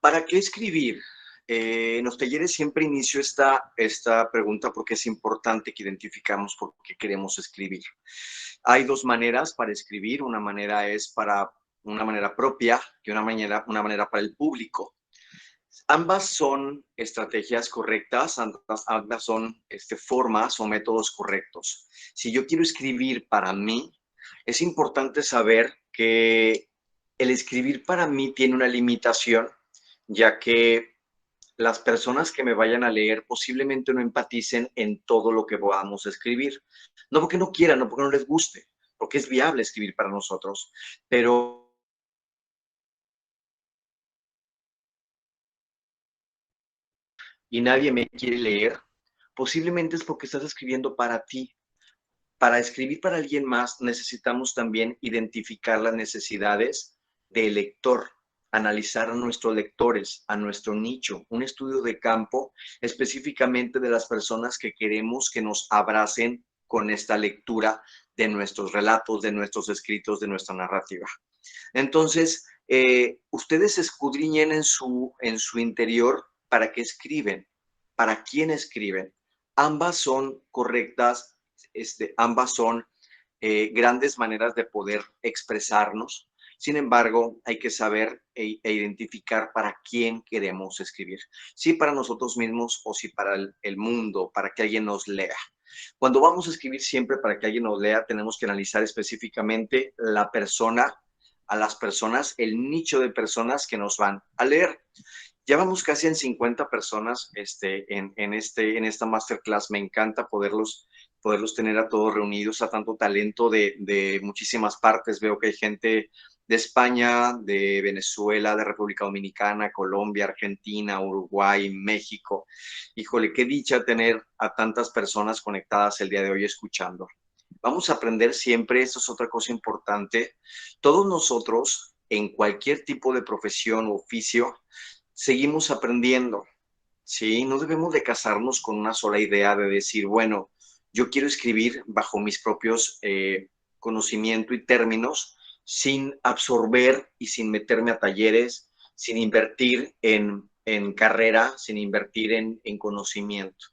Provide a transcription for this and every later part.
¿Para qué escribir? En los talleres siempre inicio esta pregunta porque es importante que identificamos por qué queremos escribir. Hay dos maneras para escribir. Una manera es para una manera propia y una manera para el público. Ambas son estrategias correctas, ambas son formas o métodos correctos. Si yo quiero escribir para mí, es importante saber que el escribir para mí tiene una limitación, ya que las personas que me vayan a leer posiblemente no empaticen en todo lo que vamos a escribir. No porque no quieran, no porque no les guste, porque es viable escribir para nosotros, pero y nadie me quiere leer, posiblemente es porque estás escribiendo para ti. Para escribir para alguien más necesitamos también identificar las necesidades del lector, analizar a nuestros lectores, a nuestro nicho, un estudio de campo específicamente de las personas que queremos que nos abracen con esta lectura de nuestros relatos, de nuestros escritos, de nuestra narrativa. Entonces, ustedes escudriñen en su interior para qué escriben, para quién escriben. Ambas son correctas, ambas son grandes maneras de poder expresarnos. Sin embargo, hay que saber e identificar para quién queremos escribir. Si para nosotros mismos o si para el mundo, para que alguien nos lea. Cuando vamos a escribir siempre para que alguien nos lea, tenemos que analizar específicamente la persona, a las personas, el nicho de personas que nos van a leer. Ya vamos casi en 50 personas en esta masterclass. Me encanta poderlos tener a todos reunidos, a tanto talento de muchísimas partes. Veo que hay gente de España, de Venezuela, de República Dominicana, Colombia, Argentina, Uruguay, México. Híjole, qué dicha tener a tantas personas conectadas el día de hoy escuchando. Vamos a aprender siempre, esto es otra cosa importante. Todos nosotros, en cualquier tipo de profesión o oficio, seguimos aprendiendo, ¿sí? No debemos de casarnos con una sola idea de decir, bueno, yo quiero escribir bajo mis propios conocimientos y términos, sin absorber y sin meterme a talleres, sin invertir en carrera, sin invertir en conocimiento.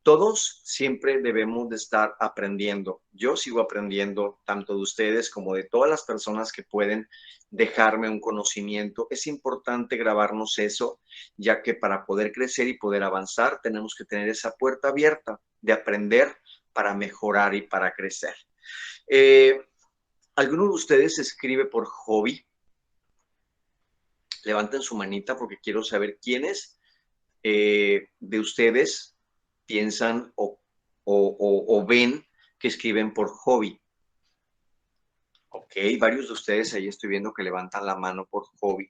Todos siempre debemos de estar aprendiendo. Yo sigo aprendiendo tanto de ustedes como de todas las personas que pueden dejarme un conocimiento. Es importante grabarnos eso, ya que para poder crecer y poder avanzar tenemos que tener esa puerta abierta de aprender para mejorar y para crecer. Eh, ¿Alguno de ustedes escribe por hobby? Levanten su manita porque quiero saber quiénes de ustedes piensan o ven que escriben por hobby. Ok, varios de ustedes ahí estoy viendo que levantan la mano por hobby.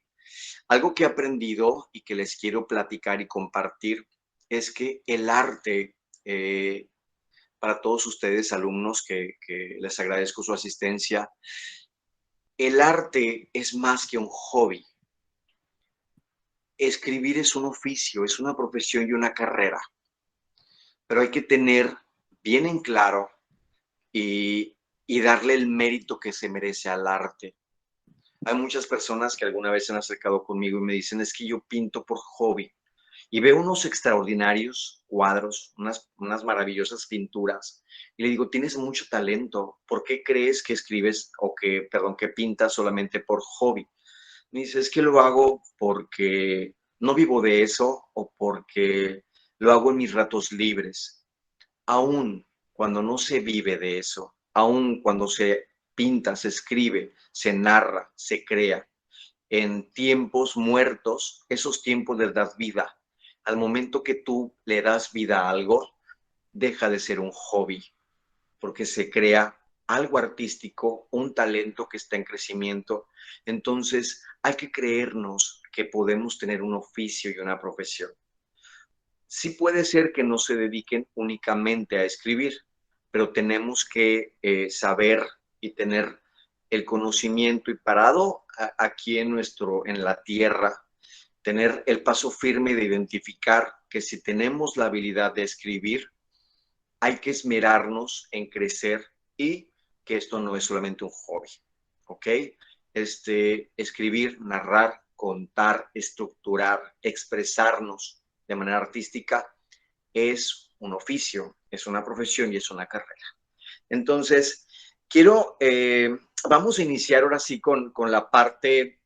Algo que he aprendido y que les quiero platicar y compartir es que el arte, para todos ustedes, alumnos, que les agradezco su asistencia, el arte es más que un hobby. Escribir es un oficio, es una profesión y una carrera, pero hay que tener bien en claro y darle el mérito que se merece al arte. Hay muchas personas que alguna vez se han acercado conmigo y me dicen, es que yo pinto por hobby. Y veo unos extraordinarios cuadros, unas maravillosas pinturas. Y le digo, tienes mucho talento. ¿Por qué crees que escribes o que pintas solamente por hobby? Me dice, es que lo hago porque no vivo de eso o porque lo hago en mis ratos libres. Aún cuando no se vive de eso, aún cuando se pinta, se escribe, se narra, se crea, en tiempos muertos, esos tiempos les das vida. Al momento que tú le das vida a algo, deja de ser un hobby, porque se crea algo artístico, un talento que está en crecimiento. Entonces, hay que creernos que podemos tener un oficio y una profesión. Sí puede ser que no se dediquen únicamente a escribir, pero tenemos que saber y tener el conocimiento y parado aquí en la tierra, tener el paso firme de identificar que si tenemos la habilidad de escribir, hay que esmerarnos en crecer y que esto no es solamente un hobby, ¿ok? Escribir, narrar, contar, estructurar, expresarnos de manera artística es un oficio, es una profesión y es una carrera. Entonces, vamos a iniciar ahora sí con la parte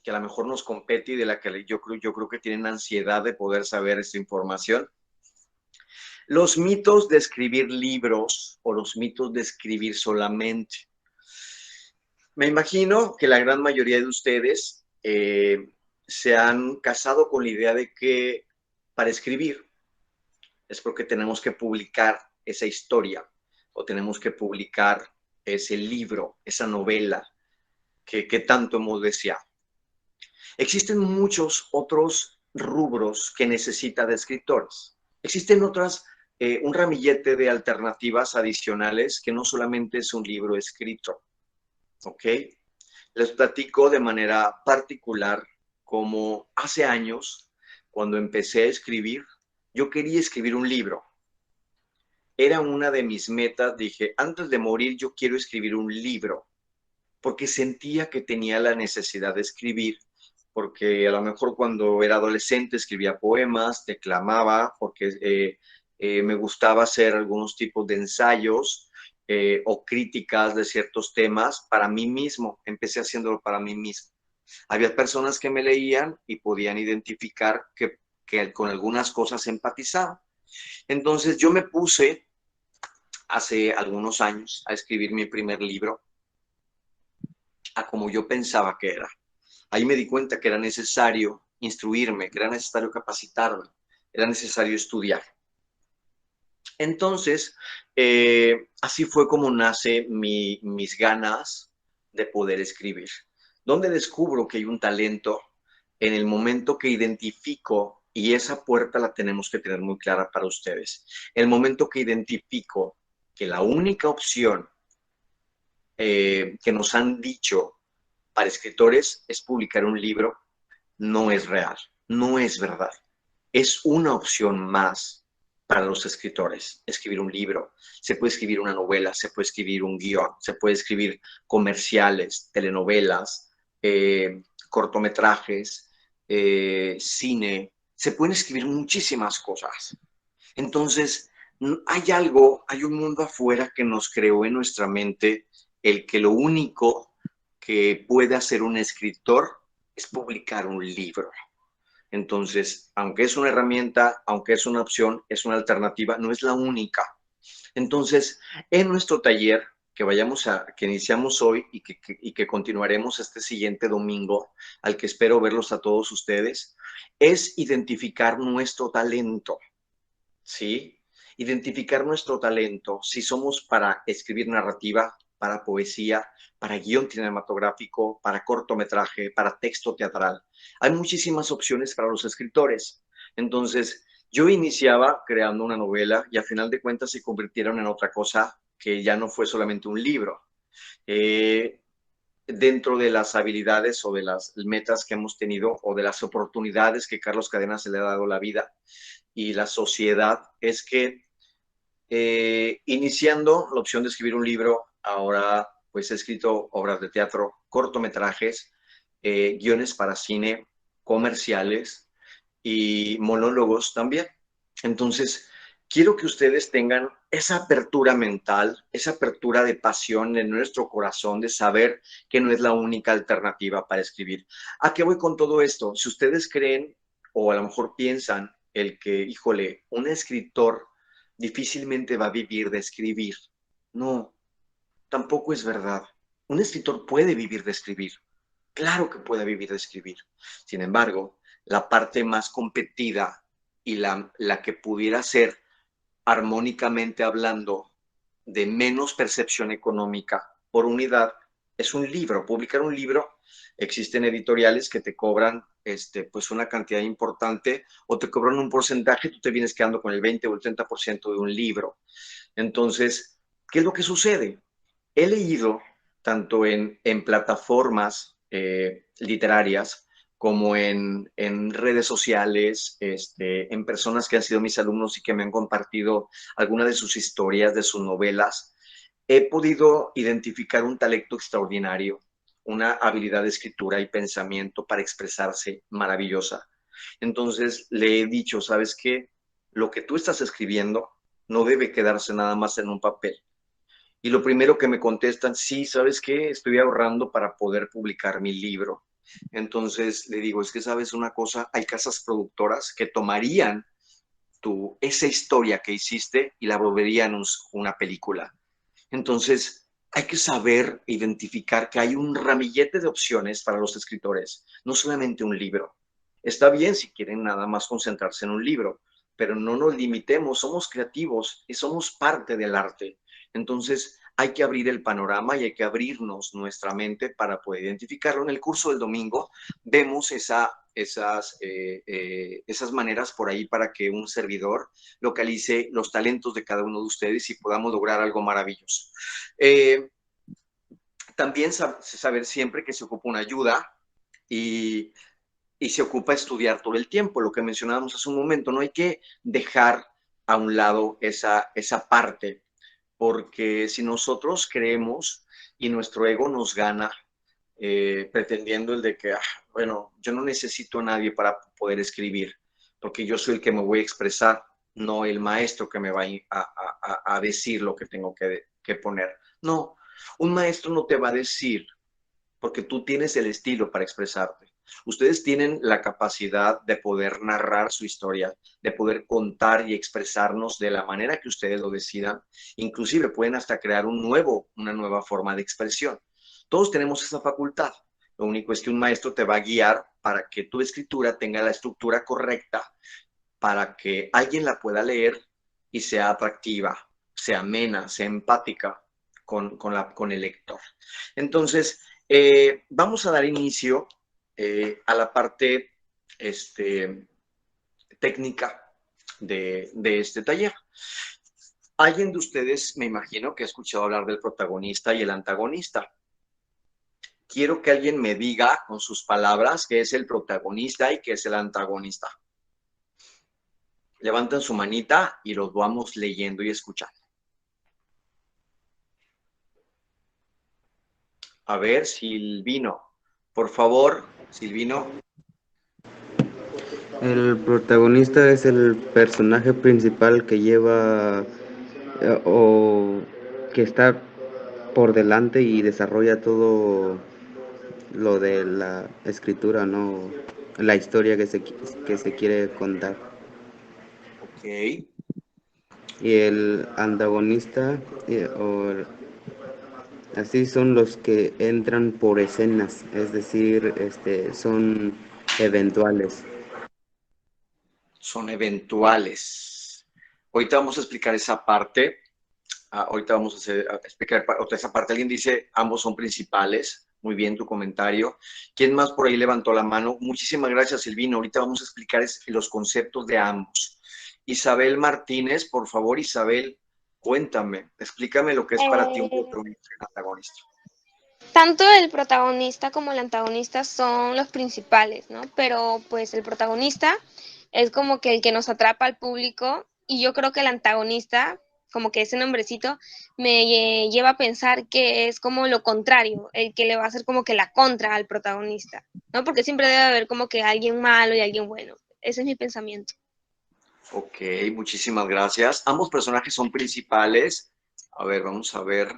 que a lo mejor nos compete y de la que yo creo que tienen ansiedad de poder saber esta información. Los mitos de escribir libros o los mitos de escribir solamente. Me imagino que la gran mayoría de ustedes se han casado con la idea de que para escribir es porque tenemos que publicar esa historia o tenemos que publicar ese libro, esa novela que tanto hemos deseado. Existen muchos otros rubros que necesita de escritores. Existen un ramillete de alternativas adicionales que no solamente es un libro escrito, ¿ok? Les platico de manera particular como hace años, cuando empecé a escribir, yo quería escribir un libro. Era una de mis metas, dije, antes de morir yo quiero escribir un libro, porque sentía que tenía la necesidad de escribir, porque a lo mejor cuando era adolescente escribía poemas, declamaba, porque me gustaba hacer algunos tipos de ensayos o críticas de ciertos temas para mí mismo. Empecé haciéndolo para mí mismo. Había personas que me leían y podían identificar que con algunas cosas empatizaban. Entonces yo me puse hace algunos años a escribir mi primer libro a como yo pensaba que era. Ahí me di cuenta que era necesario instruirme, que era necesario capacitarme, era necesario estudiar. Entonces, así fue como nace mis ganas de poder escribir. Donde descubro que hay un talento en el momento que identifico, y esa puerta la tenemos que tener muy clara para ustedes, el momento que identifico que la única opción que nos han dicho para escritores es publicar un libro, no es real, no es verdad. Es una opción más para los escritores, escribir un libro. Se puede escribir una novela, se puede escribir un guión, se puede escribir comerciales, telenovelas, cortometrajes, cine. Se pueden escribir muchísimas cosas. Entonces, hay un mundo afuera que nos creó en nuestra mente el que lo único que puede hacer un escritor es publicar un libro. Entonces, aunque es una herramienta, aunque es una opción, es una alternativa, no es la única. Entonces, en nuestro taller que iniciamos hoy y que continuaremos este siguiente domingo, al que espero verlos a todos ustedes, es identificar nuestro talento, ¿sí? Identificar nuestro talento, si somos para escribir narrativa, para poesía, para guión cinematográfico, para cortometraje, para texto teatral. Hay muchísimas opciones para los escritores. Entonces, yo iniciaba creando una novela y a final de cuentas se convirtieron en otra cosa que ya no fue solamente un libro. Dentro de las habilidades o de las metas que hemos tenido o de las oportunidades que Carlos Cadena se le ha dado a la vida y la sociedad, es que iniciando la opción de escribir un libro, ahora pues he escrito obras de teatro, cortometrajes, guiones para cine, comerciales y monólogos también. Entonces, quiero que ustedes tengan esa apertura mental, esa apertura de pasión en nuestro corazón, de saber que no es la única alternativa para escribir. ¿A qué voy con todo esto? Si ustedes creen o a lo mejor piensan el que, híjole, un escritor difícilmente va a vivir de escribir. No, tampoco es verdad. Un escritor puede vivir de escribir. Claro que puede vivir de escribir. Sin embargo, la parte más competida y la que pudiera ser armónicamente hablando de menos percepción económica por unidad es un libro. Publicar un libro, existen editoriales que te cobran pues una cantidad importante o te cobran un porcentaje, tú te vienes quedando con el 20 o el 30% de un libro. Entonces, ¿qué es lo que sucede? He leído tanto en plataformas literarias como en redes sociales, en personas que han sido mis alumnos y que me han compartido algunas de sus historias, de sus novelas, he podido identificar un talento extraordinario, una habilidad de escritura y pensamiento para expresarse maravillosa. Entonces le he dicho, ¿sabes qué? Lo que tú estás escribiendo no debe quedarse nada más en un papel. Y lo primero que me contestan, sí, ¿sabes qué? Estoy ahorrando para poder publicar mi libro. Entonces le digo, es que sabes una cosa, hay casas productoras que tomarían esa historia que hiciste y la volverían una película. Entonces, hay que saber identificar que hay un ramillete de opciones para los escritores, no solamente un libro. Está bien si quieren nada más concentrarse en un libro, pero no nos limitemos, somos creativos y somos parte del arte. Entonces, hay que abrir el panorama y hay que abrirnos nuestra mente para poder identificarlo. En el curso del domingo vemos esas maneras por ahí para que un servidor localice los talentos de cada uno de ustedes y podamos lograr algo maravilloso. Eh, También saber siempre que se ocupa una ayuda y, y se ocupa estudiar todo el tiempo, lo que mencionábamos hace un momento, no hay que dejar a un lado esa parte, porque si nosotros creemos y nuestro ego nos gana, pretendiendo el de que, bueno, yo no necesito a nadie para poder escribir, porque yo soy el que me voy a expresar, no el maestro que me va a decir lo que tengo que poner. No, un maestro no te va a decir, porque tú tienes el estilo para expresarte. Ustedes tienen la capacidad de poder narrar su historia, de poder contar y expresarnos de la manera que ustedes lo decidan. Inclusive pueden hasta crear una nueva forma de expresión. Todos tenemos esa facultad. Lo único es que un maestro te va a guiar para que tu escritura tenga la estructura correcta, para que alguien la pueda leer y sea atractiva, sea amena, sea empática con el lector. Entonces, vamos a dar inicio a la parte técnica de este taller. Alguien de ustedes, me imagino, que ha escuchado hablar del protagonista y el antagonista. Quiero que alguien me diga con sus palabras qué es el protagonista y qué es el antagonista. Levanten su manita y los vamos leyendo y escuchando. A ver, Silvino. Por favor, Silvino. El protagonista es el personaje principal que lleva o que está por delante y desarrolla todo lo de la escritura, ¿no? La historia que se quiere contar. Ok. Y el antagonista, así son los que entran por escenas, es decir, son eventuales. Son eventuales. Ahorita vamos a explicar esa parte. Ahorita vamos a explicar otra esa parte. Alguien dice, ambos son principales. Muy bien tu comentario. ¿Quién más por ahí levantó la mano? Muchísimas gracias, Silvino. Ahorita vamos a explicar los conceptos de ambos. Isabel Martínez, por favor, Isabel, cuéntame, explícame lo que es para ti un Eh, protagonista y un antagonista. Tanto el protagonista como el antagonista son los principales, ¿no? Pero pues el protagonista es como que el que nos atrapa al público y yo creo que el antagonista, como que ese nombrecito, me lleva a pensar que es como lo contrario, el que le va a hacer como que la contra al protagonista, ¿no? Porque siempre debe haber como que alguien malo y alguien bueno. Ese es mi pensamiento. Ok, muchísimas gracias. Ambos personajes son principales. A ver, vamos a ver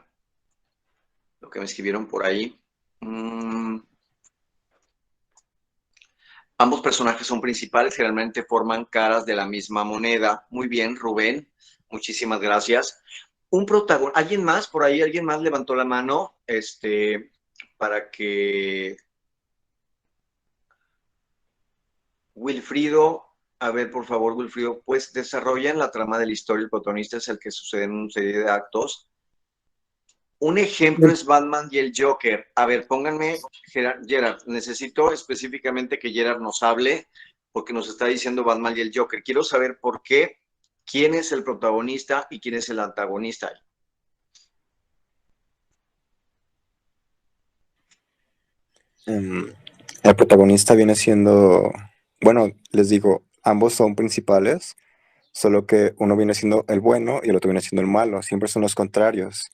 lo que me escribieron por ahí. Ambos personajes son principales, generalmente forman caras de la misma moneda. Muy bien, Rubén, muchísimas gracias. Un protagonista, ¿alguien más? Por ahí alguien más levantó la mano, para que Wilfrido, a ver, por favor, Wilfrido, pues desarrollan la trama de la historia. El protagonista es el que sucede en una serie de actos. Un ejemplo es Batman y el Joker. A ver, pónganme, Gerard, necesito específicamente que Gerard nos hable porque nos está diciendo Batman y el Joker. Quiero saber por qué, quién es el protagonista y quién es el antagonista. El protagonista viene siendo, bueno, les digo, ambos son principales, solo que uno viene siendo el bueno y el otro viene siendo el malo, siempre son los contrarios.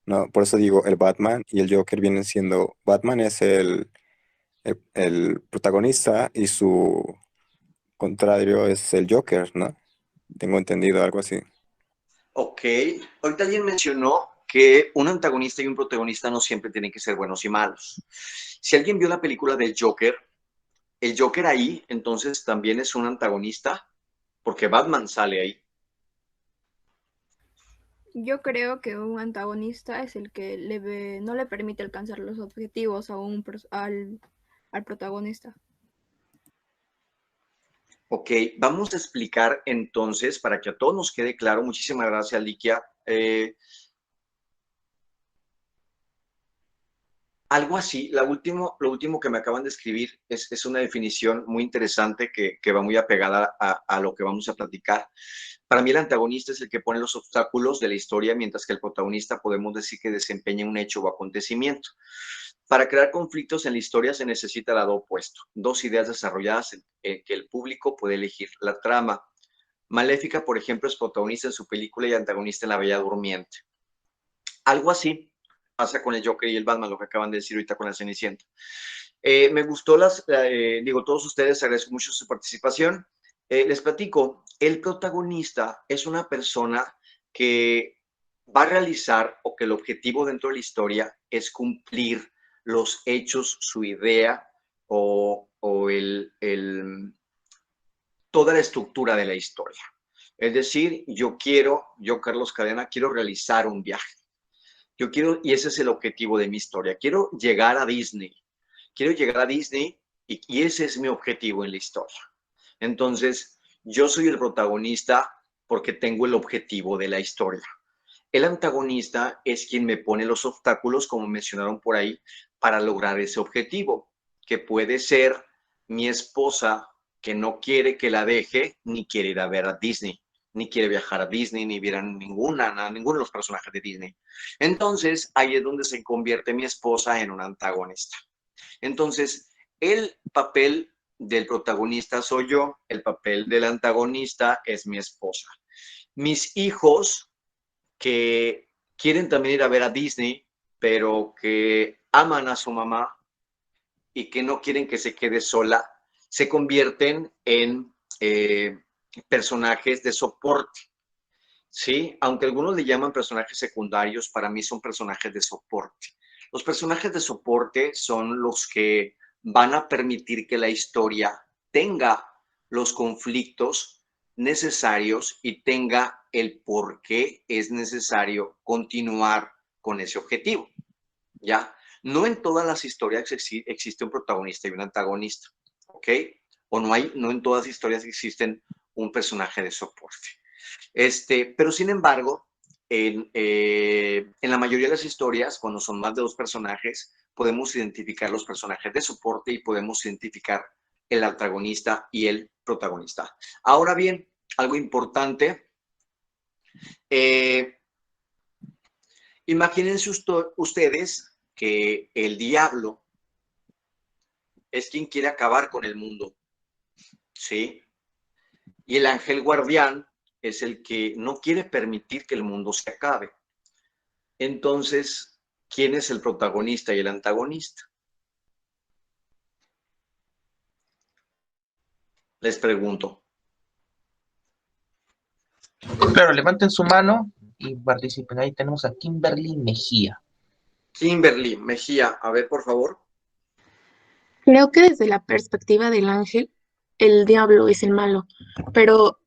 No, por eso digo, el Batman y el Joker vienen siendo, Batman es el protagonista y su contrario es el Joker, ¿no? Tengo entendido algo así. Ok, ahorita alguien mencionó que un antagonista y un protagonista no siempre tienen que ser buenos y malos. Si alguien vio la película del Joker, el Joker ahí entonces también es un antagonista, porque Batman sale ahí. Yo creo que un antagonista es el que no le permite alcanzar los objetivos al protagonista. Ok, vamos a explicar entonces, para que a todos nos quede claro, muchísimas gracias, Likia. Algo así, lo último que me acaban de escribir es una definición muy interesante que va muy apegada a lo que vamos a platicar. Para mí el antagonista es el que pone los obstáculos de la historia, mientras que el protagonista podemos decir que desempeña un hecho o acontecimiento. Para crear conflictos en la historia se necesita el lado opuesto, dos ideas desarrolladas en que el público puede elegir. La trama Maléfica, por ejemplo, es protagonista en su película y antagonista en La Bella Durmiente. Algo así pasa con el Joker y el Batman, lo que acaban de decir ahorita con la Cenicienta. Me gustó todos ustedes, agradezco mucho su participación. Les platico, el protagonista es una persona que va a realizar o que el objetivo dentro de la historia es cumplir los hechos, su idea o toda la estructura de la historia. Es decir, yo, Carlos Cadena, quiero realizar un viaje. Yo quiero, y ese es el objetivo de mi historia, quiero llegar a Disney. Quiero llegar a Disney y ese es mi objetivo en la historia. Entonces, yo soy el protagonista porque tengo el objetivo de la historia. El antagonista es quien me pone los obstáculos, como mencionaron por ahí, para lograr ese objetivo, que puede ser mi esposa que no quiere que la deje, ni quiere ir a ver a Disney, ni quiere viajar a Disney, ni ver a ninguno de los personajes de Disney. Entonces, ahí es donde se convierte mi esposa en un antagonista. Entonces, el papel del protagonista soy yo, el papel del antagonista es mi esposa. Mis hijos que quieren también ir a ver a Disney, pero que aman a su mamá y que no quieren que se quede sola, se convierten en personajes de soporte. ¿Sí? Aunque algunos le llaman personajes secundarios, para mí son personajes de soporte. Los personajes de soporte son los que van a permitir que la historia tenga los conflictos necesarios y tenga el por qué es necesario continuar con ese objetivo. ¿Ya? No en todas las historias existe un protagonista y un antagonista, ¿ok? O no en todas las historias existen un personaje de soporte. Pero sin embargo, en la mayoría de las historias, cuando son más de dos personajes, podemos identificar los personajes de soporte y podemos identificar el antagonista y el protagonista. Ahora bien, algo importante, imagínense ustedes que el diablo es quien quiere acabar con el mundo, ¿sí? Y el ángel guardián es el que no quiere permitir que el mundo se acabe. Entonces, ¿quién es el protagonista y el antagonista? Les pregunto. Claro, levanten su mano y participen. Ahí tenemos a Kimberly Mejía. Kimberly Mejía, a ver, por favor. Creo que desde la perspectiva del ángel, el diablo es el malo, pero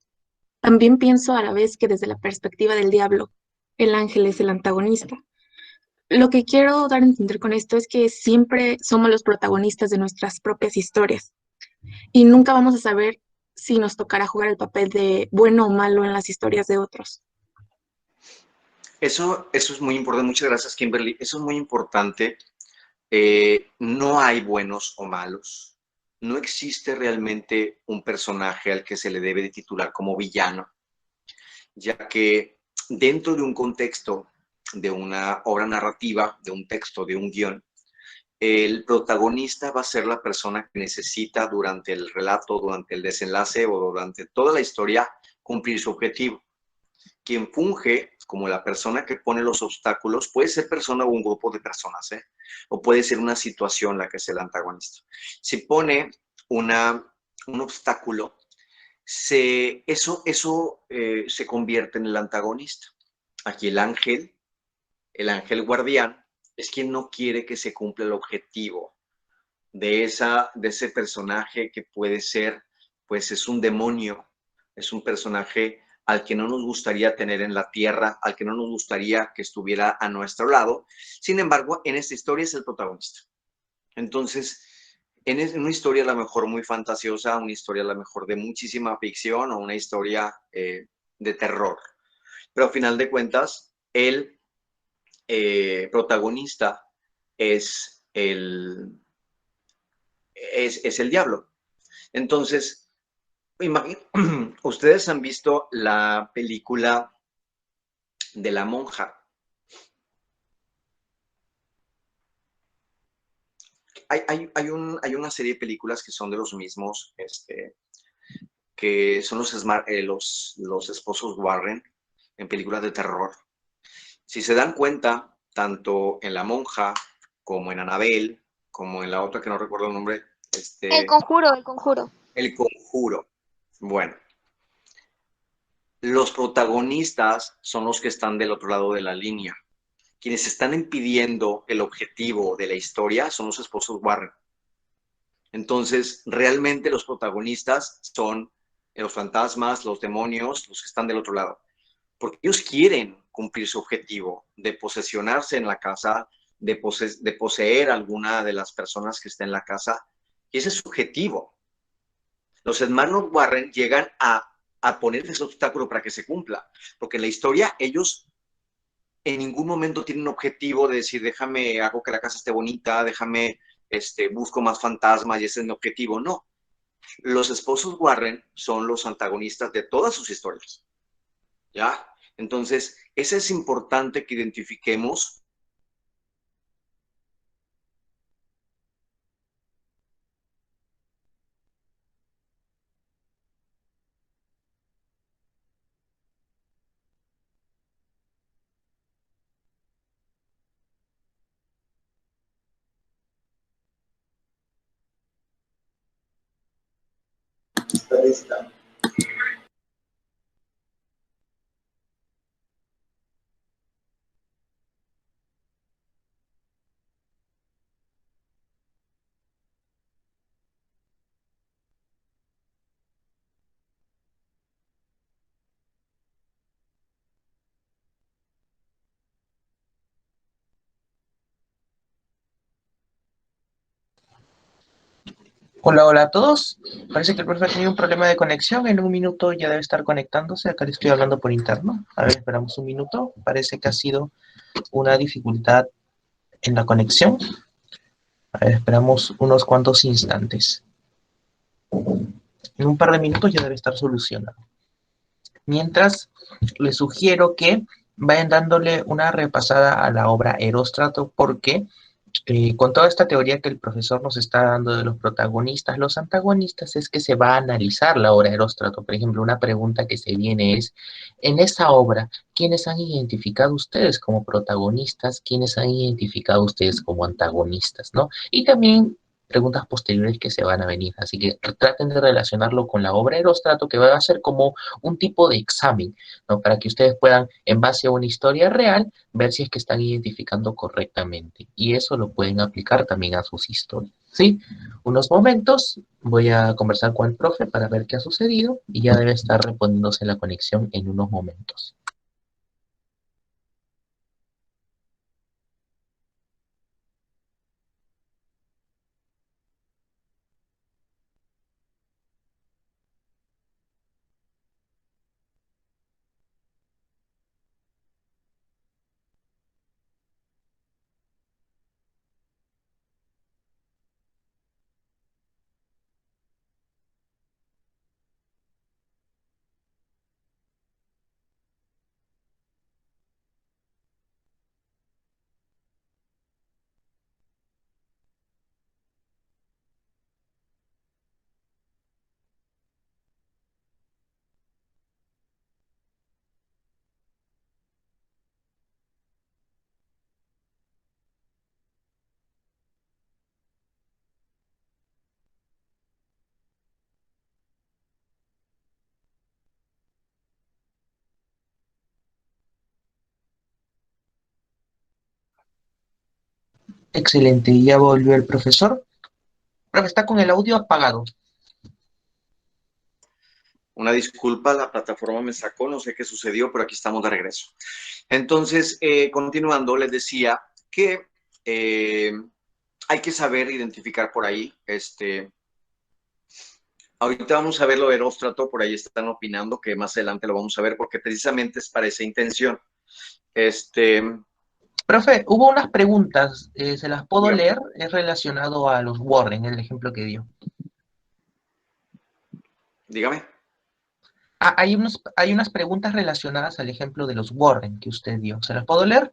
también pienso a la vez que desde la perspectiva del diablo, el ángel es el antagonista. Lo que quiero dar a entender con esto es que siempre somos los protagonistas de nuestras propias historias y nunca vamos a saber si nos tocará jugar el papel de bueno o malo en las historias de otros. Eso es muy importante. Muchas gracias, Kimberly. Eso es muy importante. No hay buenos o malos. No existe realmente un personaje al que se le debe de titular como villano, ya que dentro de un contexto, de una obra narrativa, de un texto, de un guión, el protagonista va a ser la persona que necesita durante el relato, durante el desenlace o durante toda la historia cumplir su objetivo. quien funge como la persona que pone los obstáculos, puede ser persona o un grupo de personas, ¿eh? O puede ser una situación la que es el antagonista. Si pone un obstáculo, eso se convierte en el antagonista. Aquí el ángel guardián, es quien no quiere que se cumpla el objetivo de ese personaje que puede ser, pues es un demonio, es un personaje al que no nos gustaría tener en la tierra, al que no nos gustaría que estuviera a nuestro lado. Sin embargo, en esta historia es el protagonista. Entonces, en una historia a lo mejor muy fantasiosa, una historia a lo mejor de muchísima ficción o una historia de terror. Pero a final de cuentas, el protagonista es es el diablo. Entonces, ustedes han visto la película de la monja. Hay una serie de películas que son de los mismos, que son los esposos Warren en películas de terror. Si se dan cuenta, tanto en La Monja como en Annabelle, como en la otra que no recuerdo el nombre, El conjuro, el conjuro. El Conjuro. Bueno, los protagonistas son los que están del otro lado de la línea. Quienes están impidiendo el objetivo de la historia son los esposos Warren. Entonces, realmente los protagonistas son los fantasmas, los demonios, los que están del otro lado. Porque ellos quieren cumplir su objetivo de posesionarse en la casa, de poseer a alguna de las personas que está en la casa. Y ese es su objetivo. Los hermanos Warren llegan a poner ese obstáculo para que se cumpla. Porque en la historia ellos en ningún momento tienen un objetivo de decir, déjame, hago que la casa esté bonita, déjame, busco más fantasmas y ese es mi objetivo. No. Los esposos Warren son los antagonistas de todas sus historias. ¿Ya? Entonces, eso es importante que identifiquemos. Hola, hola a todos. Parece que el profe ha tenido un problema de conexión. En un minuto ya debe estar conectándose. Acá le estoy hablando por interno. A ver, esperamos un minuto. Parece que ha sido una dificultad en la conexión. A ver, esperamos unos cuantos instantes. En un par de minutos ya debe estar solucionado. Mientras, les sugiero que vayan dándole una repasada a la obra Eróstrato porque con toda esta teoría que el profesor nos está dando de los protagonistas, los antagonistas, es que se va a analizar la obra Eróstrato. Por ejemplo, una pregunta que se viene es, en esa obra, ¿quiénes han identificado ustedes como protagonistas? ¿Quiénes han identificado ustedes como antagonistas? ¿No? Y también preguntas posteriores que se van a venir. Así que traten de relacionarlo con la obra Eróstrato, que va a ser como un tipo de examen, ¿no? Para que ustedes puedan, en base a una historia real, ver si es que están identificando correctamente. Y eso lo pueden aplicar también a sus historias, ¿sí? Unos momentos, voy a conversar con el profe para ver qué ha sucedido y ya debe estar reponiéndose la conexión en unos momentos. Excelente, ya volvió el profesor. Profe, está con el audio apagado. Una disculpa, la plataforma me sacó, no sé qué sucedió, pero aquí estamos de regreso. Entonces, continuando, les decía que hay que saber identificar por ahí, ahorita vamos a ver lo de Eróstrato, por ahí están opinando que más adelante lo vamos a ver, porque precisamente es para esa intención. Profe, hubo unas preguntas, se las puedo Dígame. leer, es relacionado a los Warren, el ejemplo que dio. Dígame. Hay unas preguntas relacionadas al ejemplo de los Warren que usted dio. ¿Se las puedo leer?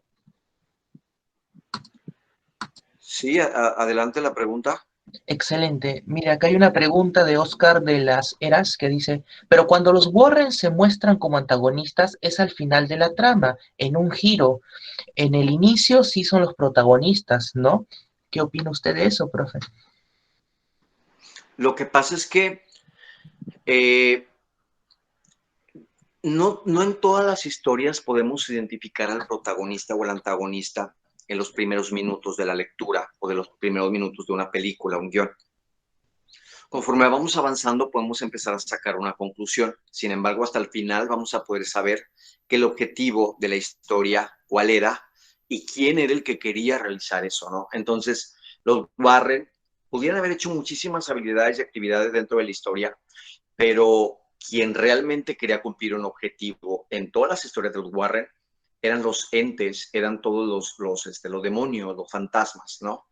Sí, adelante la pregunta. Excelente. Mire, acá hay una pregunta de Oscar de las Heras que dice, pero cuando los Warren se muestran como antagonistas es al final de la trama, en un giro. En el inicio sí son los protagonistas, ¿no? ¿Qué opina usted de eso, profe? Lo que pasa es que no en todas las historias podemos identificar al protagonista o al antagonista en los primeros minutos de la lectura o de los primeros minutos de una película, un guión. Conforme vamos avanzando podemos empezar a sacar una conclusión. Sin embargo, hasta el final vamos a poder saber que el objetivo de la historia, cuál era y quién era el que quería realizar eso, ¿no? Entonces, los Warren pudieran haber hecho muchísimas habilidades y actividades dentro de la historia, pero quien realmente quería cumplir un objetivo en todas las historias de los Warren eran los entes, eran todos los demonios, los fantasmas, ¿no?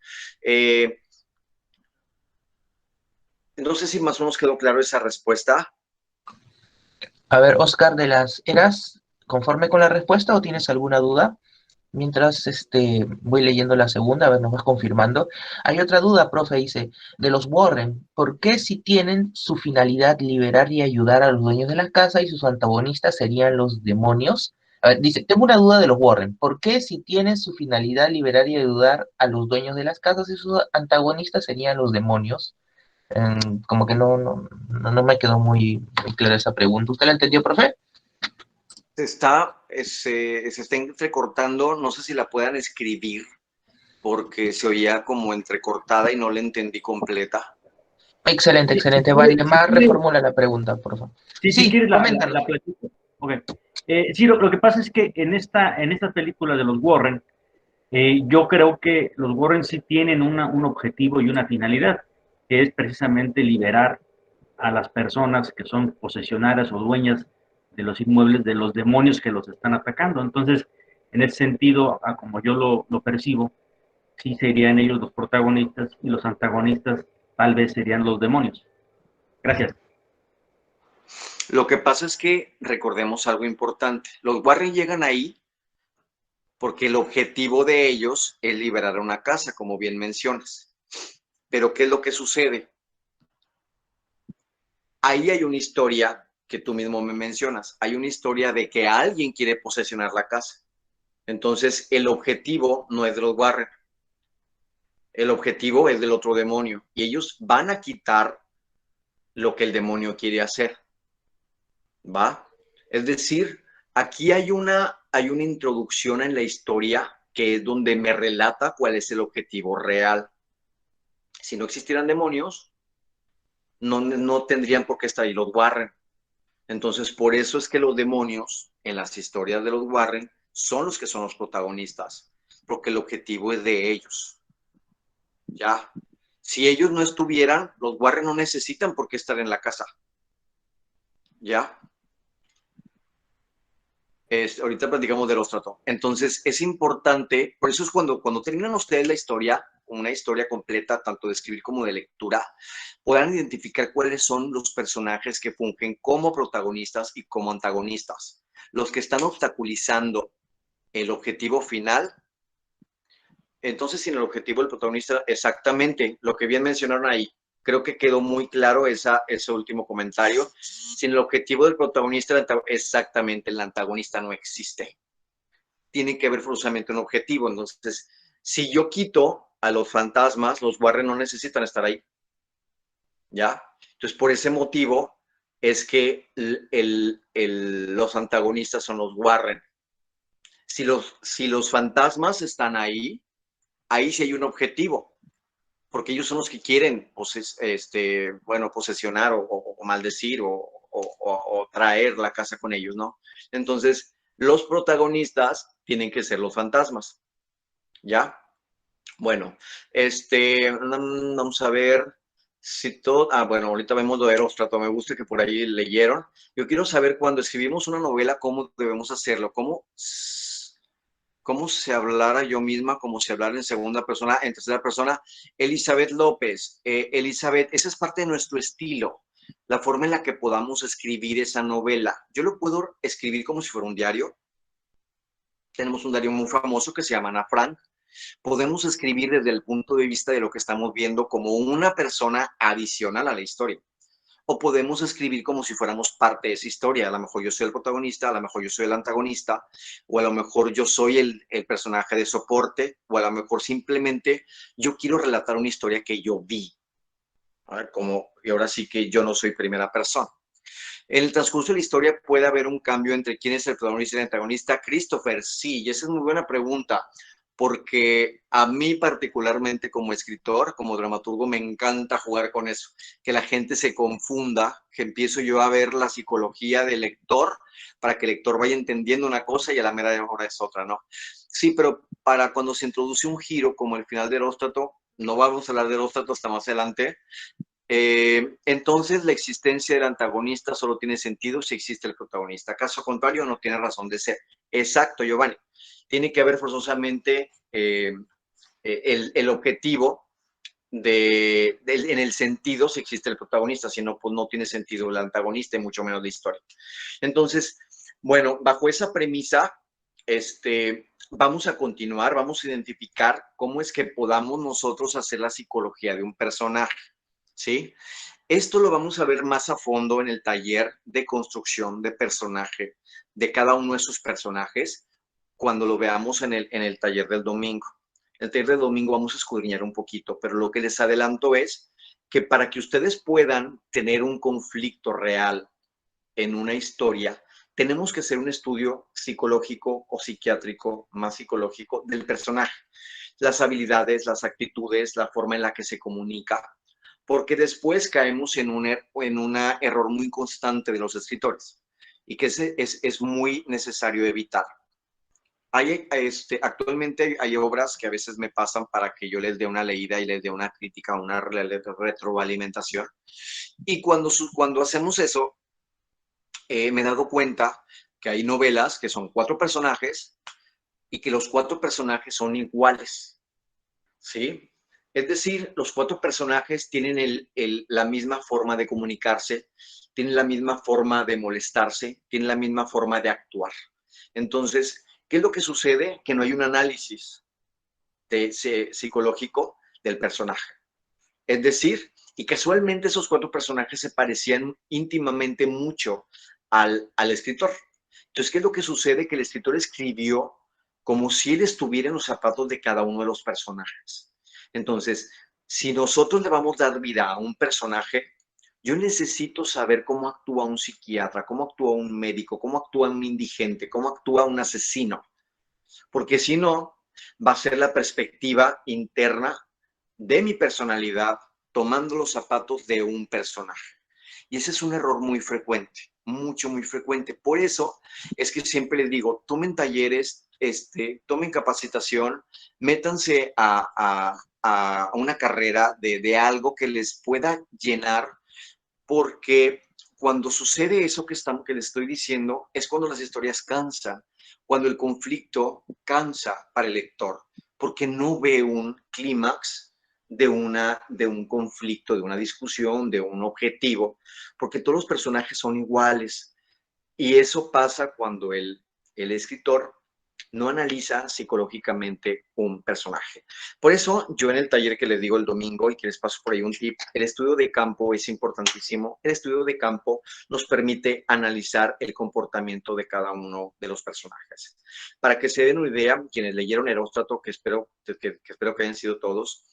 No sé si más o menos quedó claro esa respuesta. A ver, Oscar de las Heras, ¿conforme con la respuesta o tienes alguna duda? Mientras voy leyendo la segunda, a ver, nos vas confirmando. Hay otra duda, profe, dice, de los Warren, ¿por qué si tienen su finalidad liberar y ayudar a los dueños de la casa y sus antagonistas serían los demonios? A ver, dice, tengo una duda de los Warren, ¿por qué si tienen su finalidad liberar y ayudar a los dueños de las casas y sus antagonistas serían los demonios? Como que no me quedó muy clara esa pregunta. ¿Usted la entendió, profe? Se está entrecortando, no sé si la puedan escribir, porque se oía como entrecortada y no la entendí completa. Excelente, Si excelente. quieres, Más reformula la pregunta, por favor. si Sí, quieres coméntanos. la platico. Okay. Sí, lo que pasa es que en esta película de los Warren, yo creo que los Warren sí tienen un objetivo y una finalidad, que es precisamente liberar a las personas que son posesionarias o dueñas de los inmuebles de los demonios que los están atacando. Entonces, en ese sentido, como yo lo percibo, sí serían ellos los protagonistas y los antagonistas tal vez serían los demonios. Gracias. Lo que pasa es que recordemos algo importante. Los Warren llegan ahí porque el objetivo de ellos es liberar una casa, como bien mencionas. Pero ¿qué es lo que sucede? Ahí hay una historia que tú mismo me mencionas. Hay una historia de que alguien quiere posesionar la casa. Entonces, el objetivo no es de los Warren. El objetivo es del otro demonio. Y ellos van a quitar lo que el demonio quiere hacer. ¿Va? Es decir, aquí hay una introducción en la historia que es donde me relata cuál es el objetivo real. Si no existieran demonios, no tendrían por qué estar ahí los Warren. Entonces, por eso es que los demonios en las historias de los Warren son los que son los protagonistas, porque el objetivo es de ellos. ¿Ya? Si ellos no estuvieran, los Warren no necesitan por qué estar en la casa. ¿Ya? Ahorita platicamos de los tratos. Entonces, es importante, por eso es cuando terminan ustedes la historia, una historia completa, tanto de escribir como de lectura, puedan identificar cuáles son los personajes que fungen como protagonistas y como antagonistas. Los que están obstaculizando el objetivo final. Entonces, sin el objetivo del protagonista, exactamente lo que bien mencionaron ahí, creo que quedó muy claro ese último comentario. Sin el objetivo del protagonista, exactamente, el antagonista no existe. Tiene que haber forzosamente un objetivo. Entonces, si yo quito a los fantasmas, los Warren no necesitan estar ahí. ¿Ya? Entonces, por ese motivo es que los antagonistas son los Warren. Si los fantasmas están ahí ahí sí hay un objetivo, porque ellos son los que quieren posesionar o maldecir o traer la casa con ellos, ¿no? Entonces, los protagonistas tienen que ser los fantasmas, ¿ya? Bueno, vamos a ver si todo, bueno, ahorita vemos lo de Eróstrato, me gusta que por ahí leyeron. Yo quiero saber cuando escribimos una novela, cómo debemos hacerlo, cómo se hablara yo misma, como si hablara en segunda persona, en tercera persona. Elizabeth López, Elizabeth, esa es parte de nuestro estilo, la forma en la que podamos escribir esa novela. Yo lo puedo escribir como si fuera un diario. Tenemos un diario muy famoso que se llama Ana Frank. Podemos escribir desde el punto de vista de lo que estamos viendo como una persona adicional a la historia. O podemos escribir como si fuéramos parte de esa historia. A lo mejor yo soy el protagonista, a lo mejor yo soy el antagonista, o a lo mejor yo soy el personaje de soporte, o a lo mejor simplemente yo quiero relatar una historia que yo vi. Y ahora sí que yo no soy primera persona. En el transcurso de la historia puede haber un cambio entre quién es el protagonista y el antagonista. Christopher, sí, y esa es muy buena pregunta, porque a mí particularmente como escritor, como dramaturgo, me encanta jugar con eso, que la gente se confunda, que empiezo yo a ver la psicología del lector para que el lector vaya entendiendo una cosa y a la mera hora es otra, ¿no? Sí, pero para cuando se introduce un giro como el final de Eróstrato, no vamos a hablar de Eróstrato hasta más adelante, entonces la existencia del antagonista solo tiene sentido si existe el protagonista. Caso contrario, no tiene razón de ser. Exacto, Giovanni. Tiene que haber forzosamente el objetivo en el sentido si existe el protagonista, si no, pues no tiene sentido el antagonista y mucho menos la historia. Entonces, bueno, bajo esa premisa, vamos a continuar, vamos a identificar cómo es que podamos nosotros hacer la psicología de un personaje. ¿Sí? Esto lo vamos a ver más a fondo en el taller de construcción de personaje de cada uno de sus personajes cuando lo veamos en el taller del domingo. En el taller del domingo vamos a escudriñar un poquito, pero lo que les adelanto es que para que ustedes puedan tener un conflicto real en una historia, tenemos que hacer un estudio psicológico o psiquiátrico, más psicológico, del personaje. Las habilidades, las actitudes, la forma en la que se comunica, porque después caemos en un error muy constante de los escritores y que es muy necesario evitar. Actualmente hay obras que a veces me pasan para que yo les dé una leída y les dé una crítica, una retroalimentación. Y cuando hacemos eso, me he dado cuenta que hay novelas que son 4 personajes y que los 4 personajes son iguales, ¿sí? Es decir, los 4 personajes tienen la misma forma de comunicarse, tienen la misma forma de molestarse, tienen la misma forma de actuar. Entonces, ¿qué es lo que sucede? Que no hay un análisis psicológico del personaje. Es decir, y casualmente esos 4 personajes se parecían íntimamente mucho al escritor. Entonces, ¿qué es lo que sucede? Que el escritor escribió como si él estuviera en los zapatos de cada uno de los personajes. Entonces, si nosotros le vamos a dar vida a un personaje, yo necesito saber cómo actúa un psiquiatra, cómo actúa un médico, cómo actúa un indigente, cómo actúa un asesino. Porque si no, va a ser la perspectiva interna de mi personalidad tomando los zapatos de un personaje. Y ese es un error muy frecuente, muy frecuente. Por eso es que siempre les digo, tomen talleres, tomen capacitación, métanse a una carrera de algo que les pueda llenar, porque cuando sucede eso que les estoy diciendo, es cuando las historias cansan, cuando el conflicto cansa para el lector, porque no ve un clímax de un conflicto, de una discusión, de un objetivo, porque todos los personajes son iguales. Y eso pasa cuando el escritor no analiza psicológicamente un personaje. Por eso yo en el taller que les digo el domingo y que les paso por ahí un tip, el estudio de campo es importantísimo. El estudio de campo nos permite analizar el comportamiento de cada uno de los personajes. Para que se den una idea, quienes leyeron Eróstrato, que espero que hayan sido todos,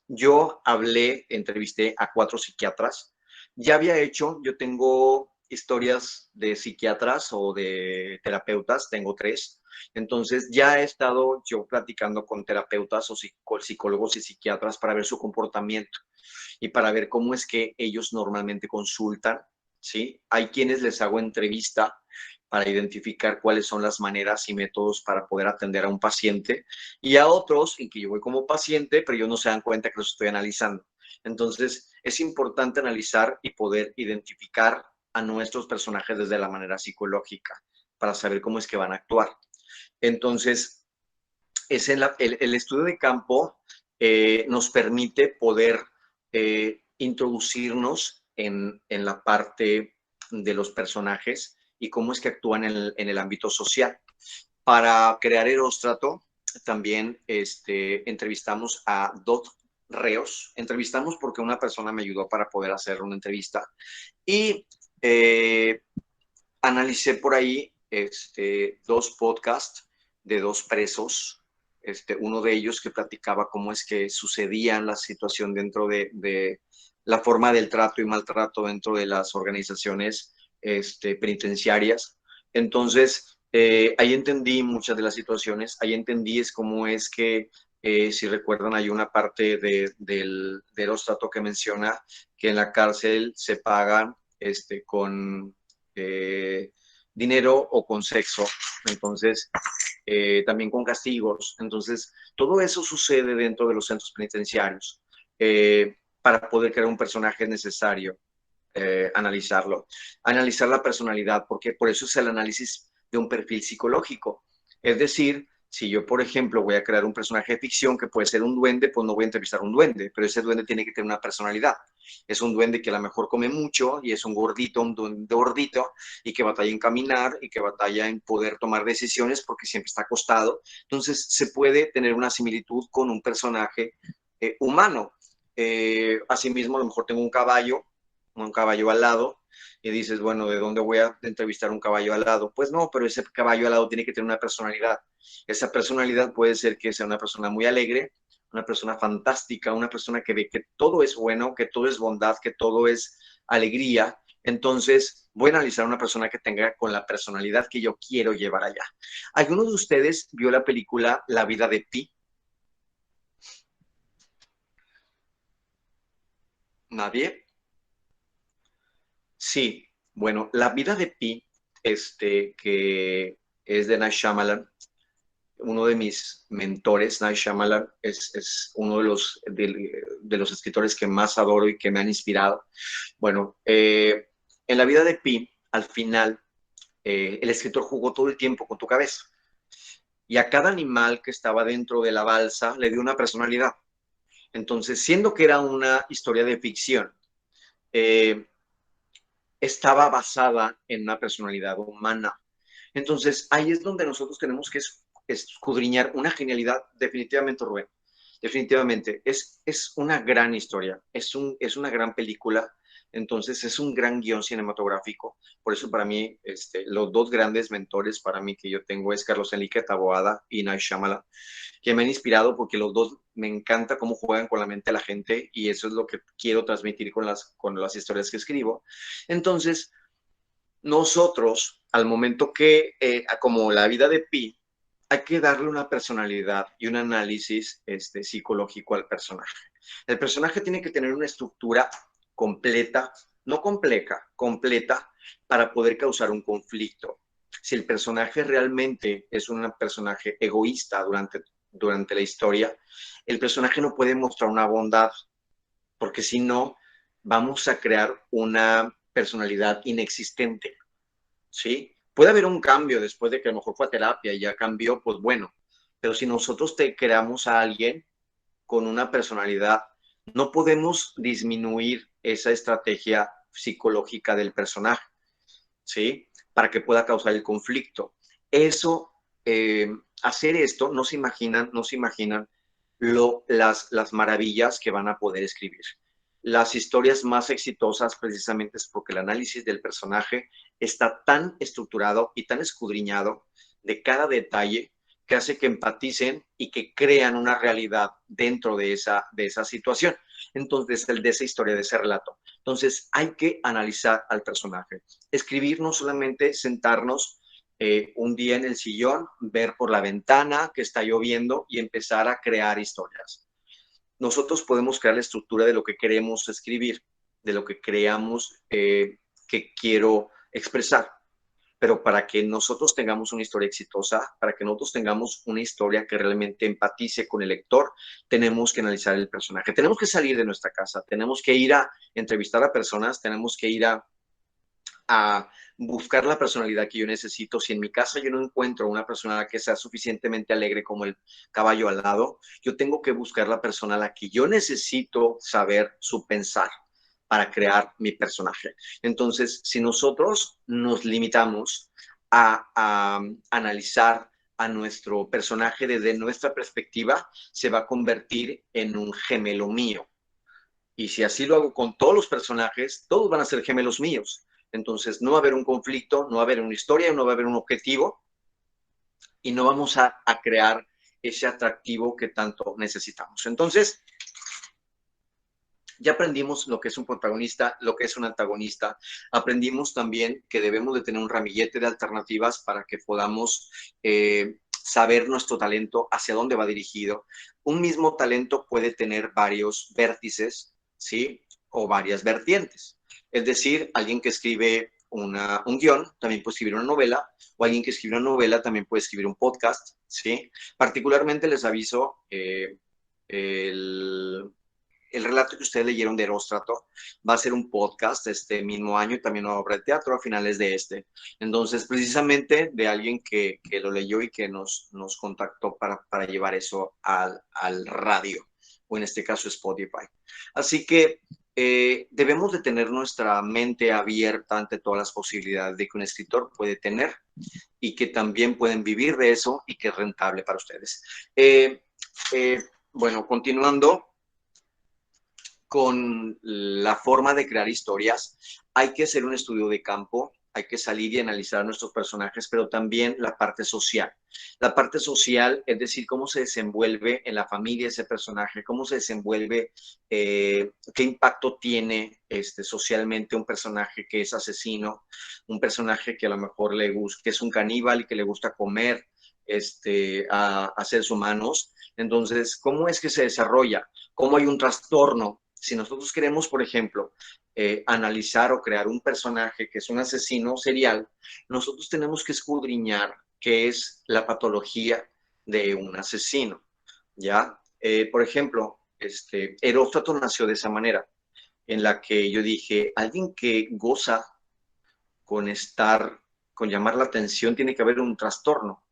yo entrevisté a 4 psiquiatras. Yo tengo historias de psiquiatras o de terapeutas, tengo 3. Entonces, ya he estado yo platicando con terapeutas o psicólogos y psiquiatras para ver su comportamiento y para ver cómo es que ellos normalmente consultan, ¿sí? Hay quienes les hago entrevista para identificar cuáles son las maneras y métodos para poder atender a un paciente, y a otros en que yo voy como paciente, pero ellos no se dan cuenta que los estoy analizando. Entonces, es importante analizar y poder identificar a nuestros personajes desde la manera psicológica para saber cómo es que van a actuar. Entonces, el estudio de campo nos permite poder introducirnos en la parte de los personajes y cómo es que actúan en el ámbito social. Para crear Eróstrato, también entrevistamos a dos reos. Entrevistamos porque una persona me ayudó para poder hacer una entrevista. Y analicé por ahí dos podcasts de dos presos. Uno de ellos que platicaba cómo es que sucedía la situación dentro de la forma del trato y maltrato dentro de las organizaciones penitenciarias. Entonces, ahí entendí muchas de las situaciones, ahí entendí es cómo es que, si recuerdan, hay una parte del Eróstrato que menciona que en la cárcel se pagan con dinero o con sexo, entonces también con castigos. Entonces, todo eso sucede dentro de los centros penitenciarios. Para poder crear un personaje es necesario analizarlo. Analizar la personalidad, porque por eso es el análisis de un perfil psicológico. Es decir, si yo, por ejemplo, voy a crear un personaje de ficción que puede ser un duende, pues no voy a entrevistar a un duende, pero ese duende tiene que tener una personalidad. Es un duende que a lo mejor come mucho y es un duende gordito y que batalla en caminar y que batalla en poder tomar decisiones porque siempre está acostado. Entonces, se puede tener una similitud con un personaje humano. Asimismo, a lo mejor tengo un caballo al lado, y dices, bueno, ¿de dónde voy a entrevistar un caballo alado? Pues no, pero ese caballo alado tiene que tener una personalidad. Esa personalidad puede ser que sea una persona muy alegre, una persona fantástica, una persona que ve que todo es bueno, que todo es bondad, que todo es alegría. Entonces, voy a analizar a una persona que tenga con la personalidad que yo quiero llevar allá. ¿Alguno de ustedes vio la película La vida de Pi? ¿Nadie? Sí, bueno, La vida de Pi, que es de Night Shyamalan, uno de mis mentores. Night Shyamalan es uno de los escritores que más adoro y que me han inspirado. Bueno, en La vida de Pi, al final, el escritor jugó todo el tiempo con tu cabeza, y a cada animal que estaba dentro de la balsa le dio una personalidad. Entonces, siendo que era una historia de ficción, eh, estaba basada en una personalidad humana. Entonces, ahí es donde nosotros tenemos que escudriñar una genialidad, definitivamente, Rubén. Definitivamente, es una gran historia, es una gran película. Entonces, es un gran guión cinematográfico. Por eso, para mí, los dos grandes mentores para mí que yo tengo es Carlos Enrique Taboada y Night Shyamalan, que me han inspirado porque los dos me encanta cómo juegan con la mente de la gente, y eso es lo que quiero transmitir con las historias que escribo. Entonces, nosotros, al momento que, como La vida de Pi, hay que darle una personalidad y un análisis psicológico al personaje. El personaje tiene que tener una estructura completa, no compleja, completa, para poder causar un conflicto. Si el personaje realmente es un personaje egoísta durante la historia, el personaje no puede mostrar una bondad, porque si no, vamos a crear una personalidad inexistente, ¿sí? Puede haber un cambio después de que a lo mejor fue a terapia y ya cambió, pues bueno, pero si nosotros creamos a alguien con una personalidad, no podemos disminuir esa estrategia psicológica del personaje, ¿sí? Para que pueda causar el conflicto. Eso, hacer esto, no se imaginan las maravillas que van a poder escribir. Las historias más exitosas precisamente es porque el análisis del personaje está tan estructurado y tan escudriñado de cada detalle, que hace que empaticen y que crean una realidad dentro de esa situación. Entonces, de esa historia, de ese relato. Entonces, hay que analizar al personaje. Escribir no solamente sentarnos un día en el sillón, ver por la ventana que está lloviendo y empezar a crear historias. Nosotros podemos crear la estructura de lo que queremos escribir, de lo que creamos que quiero expresar. Pero para que nosotros tengamos una historia exitosa, para que nosotros tengamos una historia que realmente empatice con el lector, tenemos que analizar el personaje. Tenemos que salir de nuestra casa, tenemos que ir a entrevistar a personas, tenemos que ir a buscar la personalidad que yo necesito. Si en mi casa yo no encuentro una persona que sea suficientemente alegre como el caballo al lado, yo tengo que buscar la persona a la que yo necesito saber su pensar para crear mi personaje. Entonces, si nosotros nos limitamos a analizar a nuestro personaje desde nuestra perspectiva, se va a convertir en un gemelo mío. Y si así lo hago con todos los personajes, todos van a ser gemelos míos. Entonces no va a haber un conflicto, no va a haber una historia, no va a haber un objetivo y no vamos a crear ese atractivo que tanto necesitamos. Entonces, ya aprendimos lo que es un protagonista, lo que es un antagonista. Aprendimos también que debemos de tener un ramillete de alternativas para que podamos saber nuestro talento, hacia dónde va dirigido. Un mismo talento puede tener varios vértices, ¿sí? O varias vertientes. Es decir, alguien que escribe un guión también puede escribir una novela, o alguien que escribe una novela también puede escribir un podcast, ¿sí? Particularmente les aviso, el relato que ustedes leyeron de Eróstrato va a ser un podcast este mismo año y también una obra de teatro a finales de este. Entonces, precisamente de alguien que lo leyó y que nos contactó para llevar eso al radio, o en este caso Spotify. Así que debemos de tener nuestra mente abierta ante todas las posibilidades de que un escritor puede tener y que también pueden vivir de eso y que es rentable para ustedes. Bueno, continuando con la forma de crear historias, hay que hacer un estudio de campo, hay que salir y analizar a nuestros personajes, pero también la parte social. La parte social, es decir, cómo se desenvuelve en la familia ese personaje, cómo se desenvuelve, qué impacto tiene socialmente un personaje que es asesino, un personaje que a lo mejor le gusta, que es un caníbal y que le gusta comer a seres humanos. Entonces, ¿cómo es que se desarrolla? ¿Cómo hay un trastorno? Si nosotros queremos, por ejemplo, analizar o crear un personaje que es un asesino serial, nosotros tenemos que escudriñar qué es la patología de un asesino, ¿ya? Por ejemplo, Eróstrato nació de esa manera, en la que yo dije, alguien que goza con llamar la atención, tiene que haber un trastorno.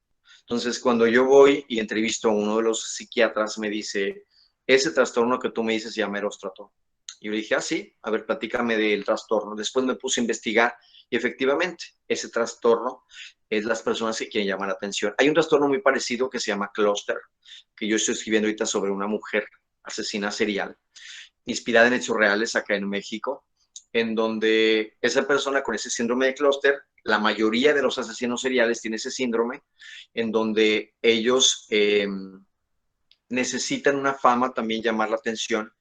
Entonces, cuando yo voy y entrevisto a uno de los psiquiatras, me dice, ese trastorno que tú me dices se llama Eróstrato. Y yo le dije, sí, a ver, platícame del trastorno. Después me puse a investigar y efectivamente, ese trastorno es las personas que quieren llamar la atención. Hay un trastorno muy parecido que se llama clúster, que yo estoy escribiendo ahorita sobre una mujer asesina serial, inspirada en hechos reales acá en México, en donde esa persona con ese síndrome de clúster, la mayoría de los asesinos seriales tienen ese síndrome, en donde ellos necesitan una fama, también llamar la atención,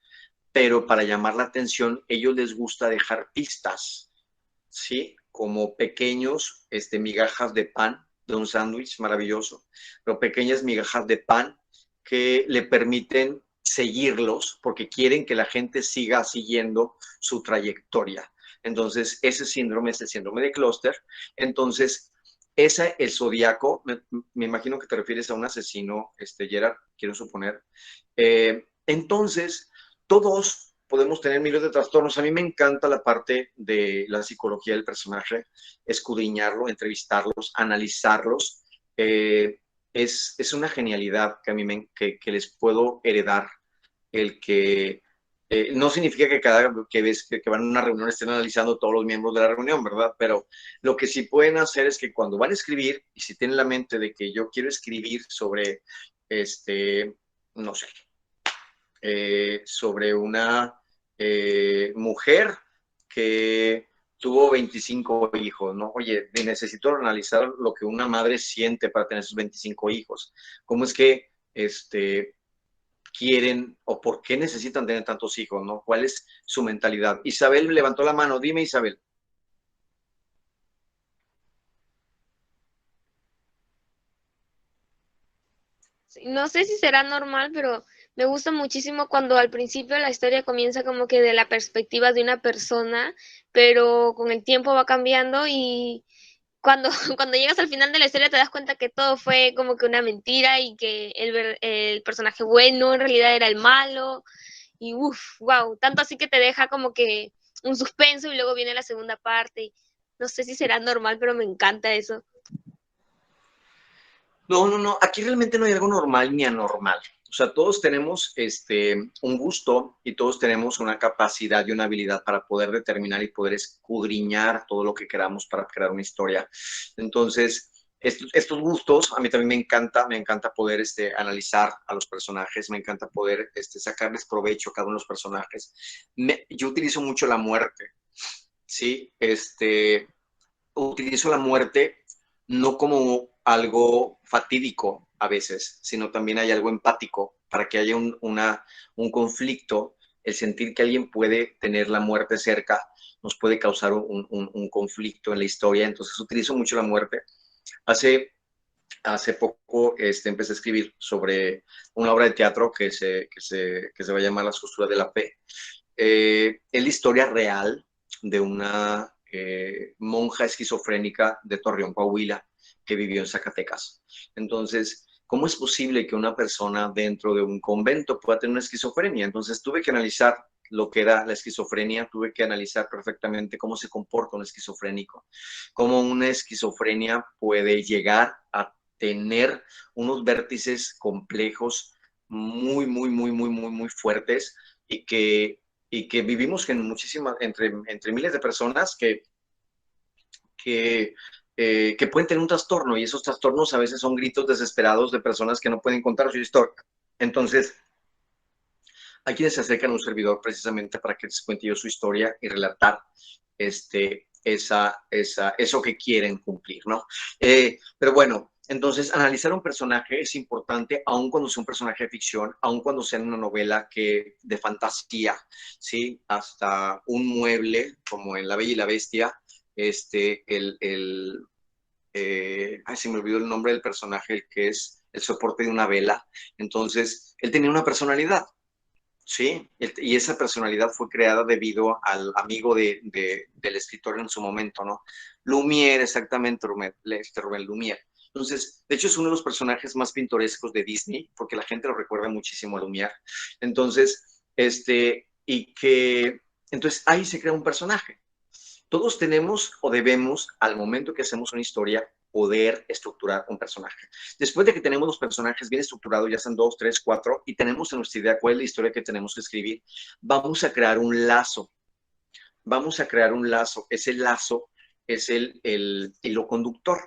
pero para llamar la atención, ellos les gusta dejar pistas, ¿sí? Como pequeños migajas de pan, de un sándwich maravilloso, pero pequeñas migajas de pan que le permiten seguirlos porque quieren que la gente siga siguiendo su trayectoria. Entonces, ese síndrome es el síndrome de clúster. Entonces, el zodiaco, me imagino que te refieres a un asesino, Gerard, quiero suponer. Entonces, todos podemos tener miles de trastornos. A mí me encanta la parte de la psicología del personaje, escudriñarlo, entrevistarlos, analizarlos. Es una genialidad que a mí que les puedo heredar, el que no significa que cada vez que van a una reunión estén analizando todos los miembros de la reunión, ¿verdad? Pero lo que sí pueden hacer es que cuando van a escribir, y si tienen la mente de que yo quiero escribir sobre, no sé, sobre una mujer que tuvo 25 hijos, ¿no? Oye, necesito analizar lo que una madre siente para tener sus 25 hijos. ¿Cómo es que quieren o por qué necesitan tener tantos hijos, ¿no? ¿Cuál es su mentalidad? Isabel levantó la mano. Dime, Isabel. Sí, no sé si será normal, pero me gusta muchísimo cuando al principio la historia comienza como que de la perspectiva de una persona, pero con el tiempo va cambiando y cuando, cuando llegas al final de la historia te das cuenta que todo fue como que una mentira y que el personaje bueno en realidad era el malo y uff, wow, tanto así que te deja como que un suspenso y luego viene la segunda parte. No sé si será normal, pero me encanta eso. No, no, no, aquí realmente no hay algo normal ni anormal. O sea, todos tenemos un gusto y todos tenemos una capacidad y una habilidad para poder determinar y poder escudriñar todo lo que queramos para crear una historia. Entonces, estos gustos, a mí también me encanta poder analizar a los personajes, me encanta poder sacarles provecho a cada uno de los personajes. Yo utilizo mucho la muerte, ¿sí? Utilizo la muerte no como algo fatídico a veces, sino también hay algo empático para que haya un conflicto. El sentir que alguien puede tener la muerte cerca nos puede causar un conflicto en la historia. Entonces utilizo mucho la muerte. Hace poco empecé a escribir sobre una obra de teatro que se va a llamar Las costuras de la fe. Es la historia real de una monja esquizofrénica de Torreón, Coahuila, que vivió en Zacatecas. Entonces, ¿cómo es posible que una persona dentro de un convento pueda tener una esquizofrenia? Entonces, tuve que analizar lo que era la esquizofrenia, tuve que analizar perfectamente cómo se comporta un esquizofrénico, cómo una esquizofrenia puede llegar a tener unos vértices complejos muy, muy, muy, muy, muy, muy fuertes y que vivimos en entre miles de personas que, que pueden tener un trastorno y esos trastornos a veces son gritos desesperados de personas que no pueden contar su historia. Entonces, hay quienes se acercan a un servidor precisamente para que les cuente yo su historia y relatar eso que quieren cumplir, ¿no? Pero bueno, entonces analizar un personaje es importante, aun cuando sea un personaje de ficción, aun cuando sea una novela de fantasía, ¿sí? Hasta un mueble, como en La Bella y la Bestia, se me olvidó el nombre del personaje, el que es el soporte de una vela. Entonces, él tenía una personalidad, ¿sí? Y esa personalidad fue creada debido al amigo del escritor en su momento, ¿no? Lumière, exactamente, Rubén Lumière. Entonces, de hecho es uno de los personajes más pintorescos de Disney, porque la gente lo recuerda muchísimo a Lumière. Entonces, entonces ahí se crea un personaje. Todos tenemos o debemos, al momento que hacemos una historia, poder estructurar un personaje. Después de que tenemos los personajes bien estructurados, ya sean 2, 3, 4, y tenemos en nuestra idea cuál es la historia que tenemos que escribir, vamos a crear un lazo. Vamos a crear un lazo. Ese lazo es el hilo conductor.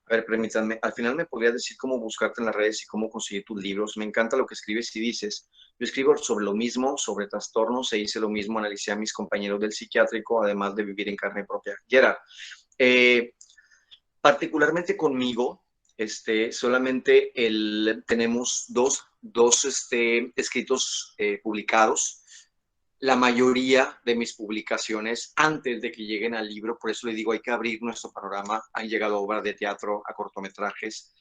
A ver, permítanme, al final me podrías decir cómo buscarte en las redes y cómo conseguir tus libros. Me encanta lo que escribes y dices. Yo escribo sobre lo mismo, sobre trastornos, e hice lo mismo, analicé a mis compañeros del psiquiátrico, además de vivir en carne propia. Gerard, particularmente conmigo, solamente tenemos dos escritos publicados. La mayoría de mis publicaciones antes de que lleguen al libro, por eso le digo, hay que abrir nuestro panorama. Han llegado a obras de teatro, a cortometrajes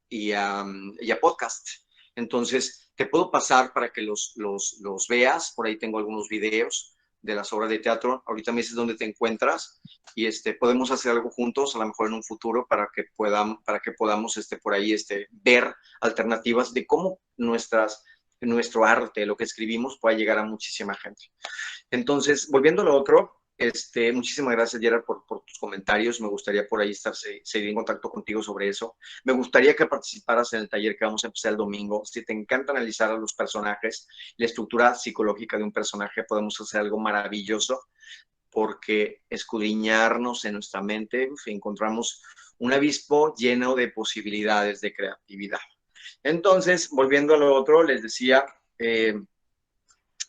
y a podcast. Entonces, te puedo pasar para que los veas. Por ahí tengo algunos videos de las obras de teatro. Ahorita me dices dónde te encuentras y podemos hacer algo juntos, a lo mejor en un futuro, para que podamos por ahí ver alternativas de cómo nuestro arte, lo que escribimos, pueda llegar a muchísima gente. Entonces, volviendo a lo otro, muchísimas gracias, Gerard, por tus comentarios. Me gustaría por ahí seguir en contacto contigo sobre eso. Me gustaría que participaras en el taller que vamos a empezar el domingo. Si te encanta analizar a los personajes, la estructura psicológica de un personaje, podemos hacer algo maravilloso, porque escudriñarnos en nuestra mente, encontramos un abismo lleno de posibilidades de creatividad. Entonces, volviendo a lo otro, les decía,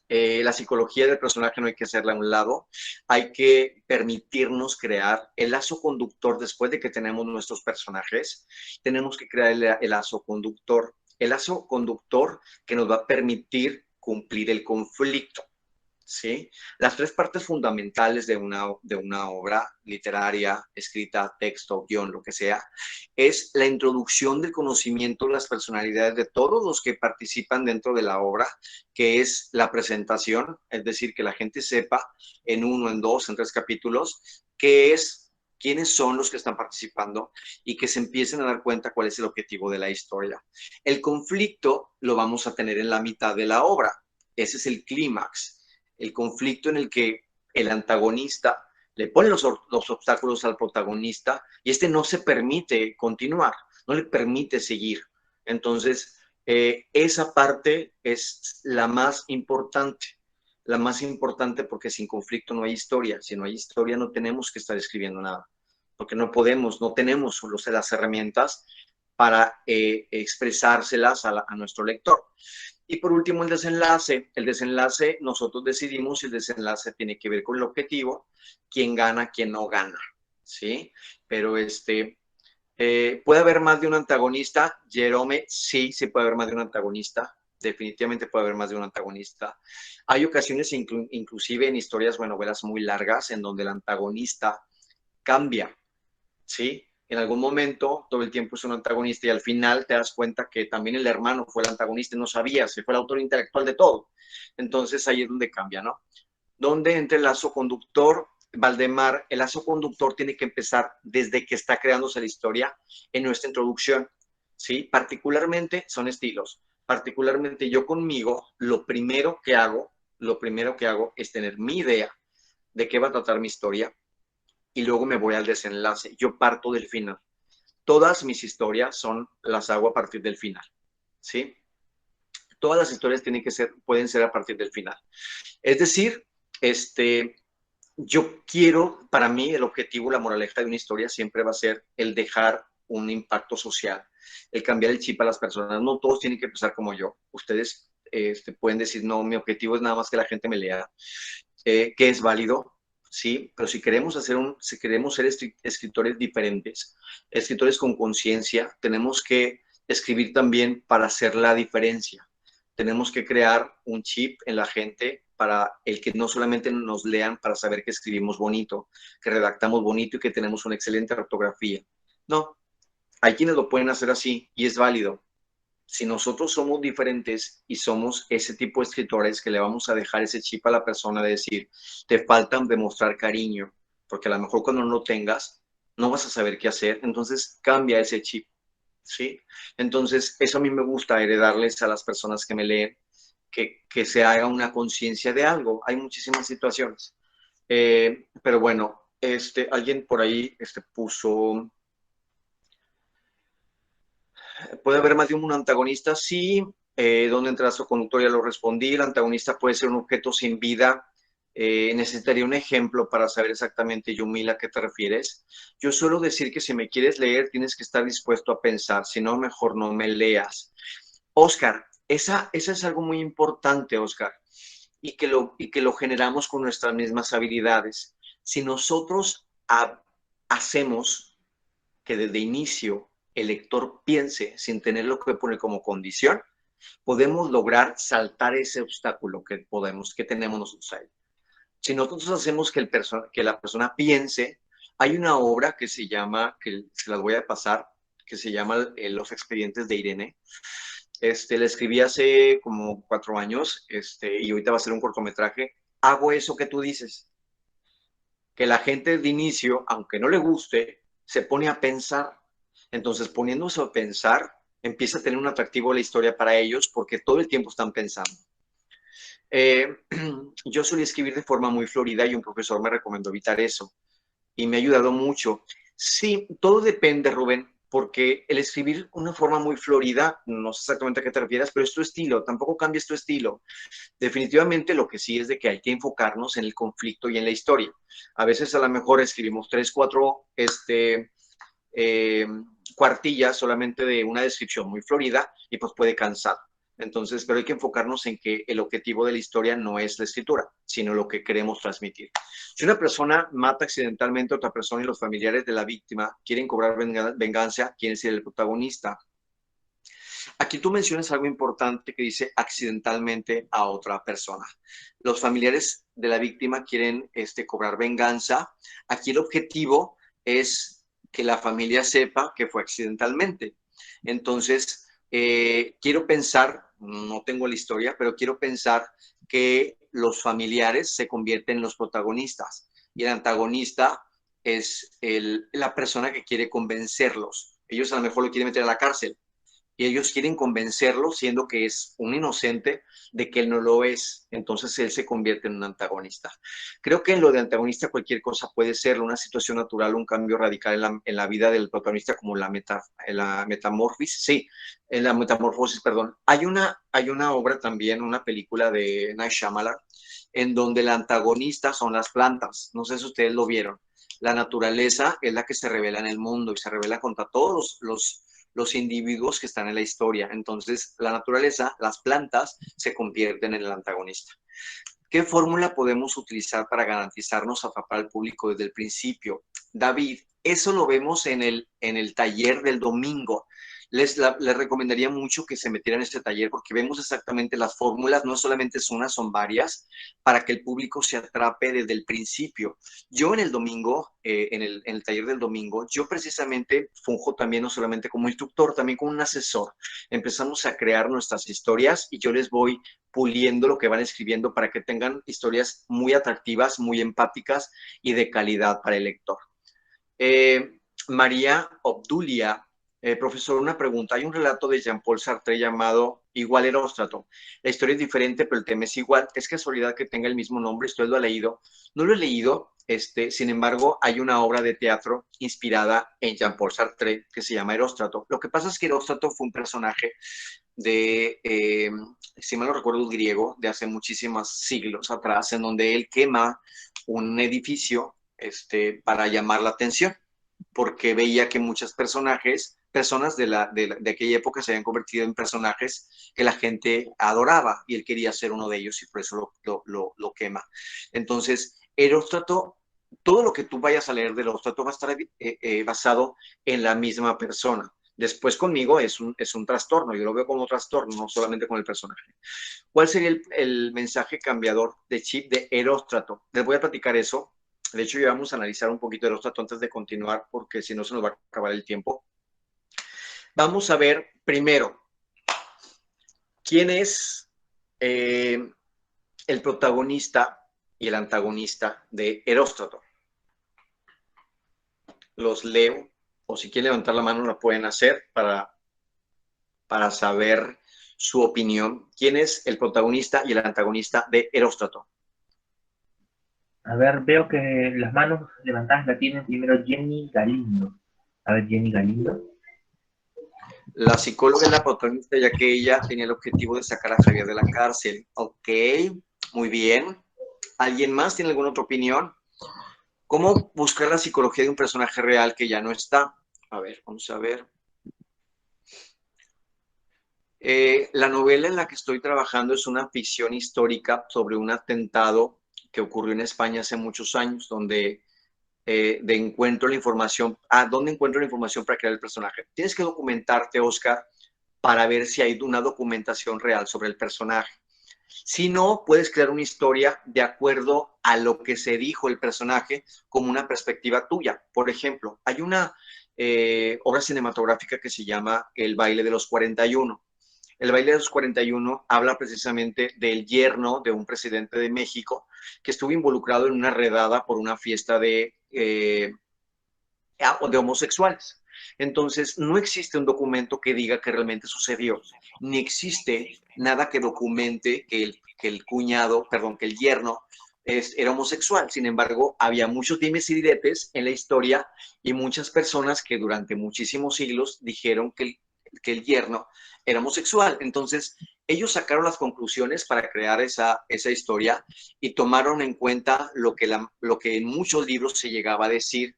la psicología del personaje no hay que hacerla a un lado, hay que permitirnos crear el lazo conductor. Después de que tenemos nuestros personajes, tenemos que crear el lazo conductor que nos va a permitir cumplir el conflicto, ¿sí? Las tres partes fundamentales de una obra literaria, escrita, texto, guión, lo que sea, es la introducción del conocimiento de las personalidades de todos los que participan dentro de la obra, que es la presentación, es decir, que la gente sepa en uno, en dos, en tres capítulos, qué es, quiénes son los que están participando y que se empiecen a dar cuenta cuál es el objetivo de la historia. El conflicto lo vamos a tener en la mitad de la obra. Ese es el clímax, el conflicto en el que el antagonista le pone los obstáculos al protagonista y este no se permite continuar, no le permite seguir. Entonces, esa parte es la más importante porque sin conflicto no hay historia. Si no hay historia no tenemos que estar escribiendo nada, porque no podemos, no tenemos las herramientas para expresárselas a nuestro lector. Y por último, el desenlace. El desenlace, nosotros decidimos si el desenlace tiene que ver con el objetivo, quién gana, quién no gana, ¿sí? Pero ¿puede haber más de un antagonista? Jerome, sí, sí puede haber más de un antagonista. Definitivamente puede haber más de un antagonista. Hay ocasiones, inclusive en historias o en novelas muy largas, en donde el antagonista cambia, ¿sí? En algún momento todo el tiempo es un antagonista y al final te das cuenta que también el hermano fue el antagonista y no sabías, se fue el autor intelectual de todo. Entonces ahí es donde cambia, ¿no? Donde entre el lazo conductor, Valdemar, el lazo conductor tiene que empezar desde que está creándose la historia en nuestra introducción, ¿sí? Particularmente son estilos. Particularmente yo conmigo, lo primero que hago es tener mi idea de qué va a tratar mi historia, y luego me voy al desenlace. Yo parto del final. Todas mis historias las hago a partir del final, ¿sí? Todas las historias pueden ser a partir del final. Es decir, yo quiero, para mí, el objetivo, la moraleja de una historia siempre va a ser el dejar un impacto social, el cambiar el chip a las personas. No todos tienen que empezar como yo. Ustedes pueden decir, no, mi objetivo es nada más que la gente me lea, que es válido. Sí, pero si queremos ser escritores diferentes, escritores con conciencia, tenemos que escribir también para hacer la diferencia. Tenemos que crear un chip en la gente para el que no solamente nos lean para saber que escribimos bonito, que redactamos bonito y que tenemos una excelente ortografía. No, hay quienes lo pueden hacer así y es válido. Si nosotros somos diferentes y somos ese tipo de escritores que le vamos a dejar ese chip a la persona de decir, te falta demostrar cariño, porque a lo mejor cuando no lo tengas, no vas a saber qué hacer, entonces cambia ese chip, ¿sí? Entonces, eso a mí me gusta heredarles a las personas que me leen, que se haga una conciencia de algo. Hay muchísimas situaciones. Pero bueno, alguien por ahí puso... ¿Puede haber más de un antagonista? Sí. ¿Dónde entra su conductor? Ya lo respondí. El antagonista puede ser un objeto sin vida. Necesitaría un ejemplo para saber exactamente, Yumila, a qué te refieres. Yo suelo decir que si me quieres leer, tienes que estar dispuesto a pensar. Si no, mejor no me leas. Oscar, esa es algo muy importante, Oscar, y que lo generamos con nuestras mismas habilidades. Si nosotros hacemos que desde inicio el lector piense sin tenerlo que poner como condición, podemos lograr saltar ese obstáculo que tenemos nosotros ahí. Si nosotros hacemos que la persona piense, hay una obra que se llama, que se las voy a pasar, que se llama Los expedientes de Irene. La escribí hace como 4 años, y ahorita va a ser un cortometraje. Hago eso que tú dices, que la gente de inicio, aunque no le guste, se pone a pensar. Entonces, poniéndose a pensar, empieza a tener un atractivo la historia para ellos porque todo el tiempo están pensando. Yo solía escribir de forma muy florida y un profesor me recomendó evitar eso y me ha ayudado mucho. Sí, todo depende, Rubén, porque el escribir una forma muy florida, no sé exactamente a qué te refieres, pero es tu estilo, tampoco cambies tu estilo. Definitivamente lo que sí es de que hay que enfocarnos en el conflicto y en la historia. A veces a lo mejor escribimos 3, 4 cuartillas solamente de una descripción muy florida y pues puede cansar. Entonces, pero hay que enfocarnos en que el objetivo de la historia no es la escritura, sino lo que queremos transmitir. Si una persona mata accidentalmente a otra persona y los familiares de la víctima quieren cobrar venganza, ¿quién es el protagonista? Aquí tú mencionas algo importante que dice accidentalmente a otra persona. Los familiares de la víctima quieren cobrar venganza. Aquí el objetivo es que la familia sepa que fue accidentalmente. Entonces, quiero pensar, no tengo la historia, pero quiero pensar que los familiares se convierten en los protagonistas y el antagonista es la persona que quiere convencerlos. Ellos a lo mejor lo quieren meter a la cárcel y ellos quieren convencerlo, siendo que es un inocente, de que él no lo es. Entonces él se convierte en un antagonista. Creo que en lo de antagonista cualquier cosa puede ser una situación natural, un cambio radical en la vida del protagonista, como la metamorfosis. Sí, en la metamorfosis, perdón. Hay una obra también, una película de Night Shyamalan, en donde el antagonista son las plantas. No sé si ustedes lo vieron. La naturaleza es la que se revela en el mundo y se revela contra todos los individuos que están en la historia. Entonces, la naturaleza, las plantas, se convierten en el antagonista. ¿Qué fórmula podemos utilizar para garantizarnos atrapar al público desde el principio? David, eso lo vemos en el taller del domingo. Les recomendaría mucho que se metieran en este taller porque vemos exactamente las fórmulas, no solamente es una, son varias, para que el público se atrape desde el principio. Yo en el domingo, en el taller del domingo, yo precisamente funjo también no solamente como instructor, también como un asesor. Empezamos a crear nuestras historias y yo les voy puliendo lo que van escribiendo para que tengan historias muy atractivas, muy empáticas y de calidad para el lector. María Obdulia, profesor, una pregunta. Hay un relato de Jean-Paul Sartre llamado Igual Eróstrato. La historia es diferente, pero el tema es igual. Es casualidad que tenga el mismo nombre. ¿Usted lo ha leído? No lo he leído. Sin embargo, hay una obra de teatro inspirada en Jean-Paul Sartre que se llama Eróstrato. Lo que pasa es que Eróstrato fue un personaje si mal no recuerdo, griego, de hace muchísimos siglos atrás, en donde él quema un edificio para llamar la atención, porque veía que muchas personas de aquella época se habían convertido en personajes que la gente adoraba y él quería ser uno de ellos y por eso lo quema. Entonces, Eróstrato, todo lo que tú vayas a leer de Eróstrato va a estar basado en la misma persona. Después conmigo es un trastorno, yo lo veo como trastorno, no solamente con el personaje. ¿Cuál sería el mensaje cambiador de chip de Eróstrato? Les voy a platicar eso. De hecho, ya vamos a analizar un poquito Eróstrato antes de continuar, porque si no se nos va a acabar el tiempo. Vamos a ver primero quién es el protagonista y el antagonista de Eróstrato. Los leo, o si quieren levantar la mano, la pueden hacer para saber su opinión. ¿Quién es el protagonista y el antagonista de Eróstrato? A ver, veo que las manos levantadas la tienen primero Jenny Galindo. A ver, Jenny Galindo. La psicóloga es la protagonista, ya que ella tenía el objetivo de sacar a Javier de la cárcel. Ok, muy bien. ¿Alguien más tiene alguna otra opinión? ¿Cómo buscar la psicología de un personaje real que ya no está? A ver, vamos a ver. La novela en la que estoy trabajando es una ficción histórica sobre un atentado que ocurrió en España hace muchos años, donde encuentro la información. ¿Dónde encuentro la información para crear el personaje? Tienes que documentarte, Oscar, para ver si hay una documentación real sobre el personaje. Si no, puedes crear una historia de acuerdo a lo que se dijo el personaje como una perspectiva tuya. Por ejemplo, hay una obra cinematográfica que se llama El baile de los 41. El baile de los 41 habla precisamente del yerno de un presidente de México que estuvo involucrado en una redada por una fiesta de homosexuales. Entonces, no existe un documento que diga que realmente sucedió, ni existe nada que documente que el yerno era homosexual. Sin embargo, había muchos dimes y diretes en la historia y muchas personas que durante muchísimos siglos dijeron que el yerno era homosexual. Entonces, ellos sacaron las conclusiones para crear esa historia y tomaron en cuenta lo que en muchos libros se llegaba a decir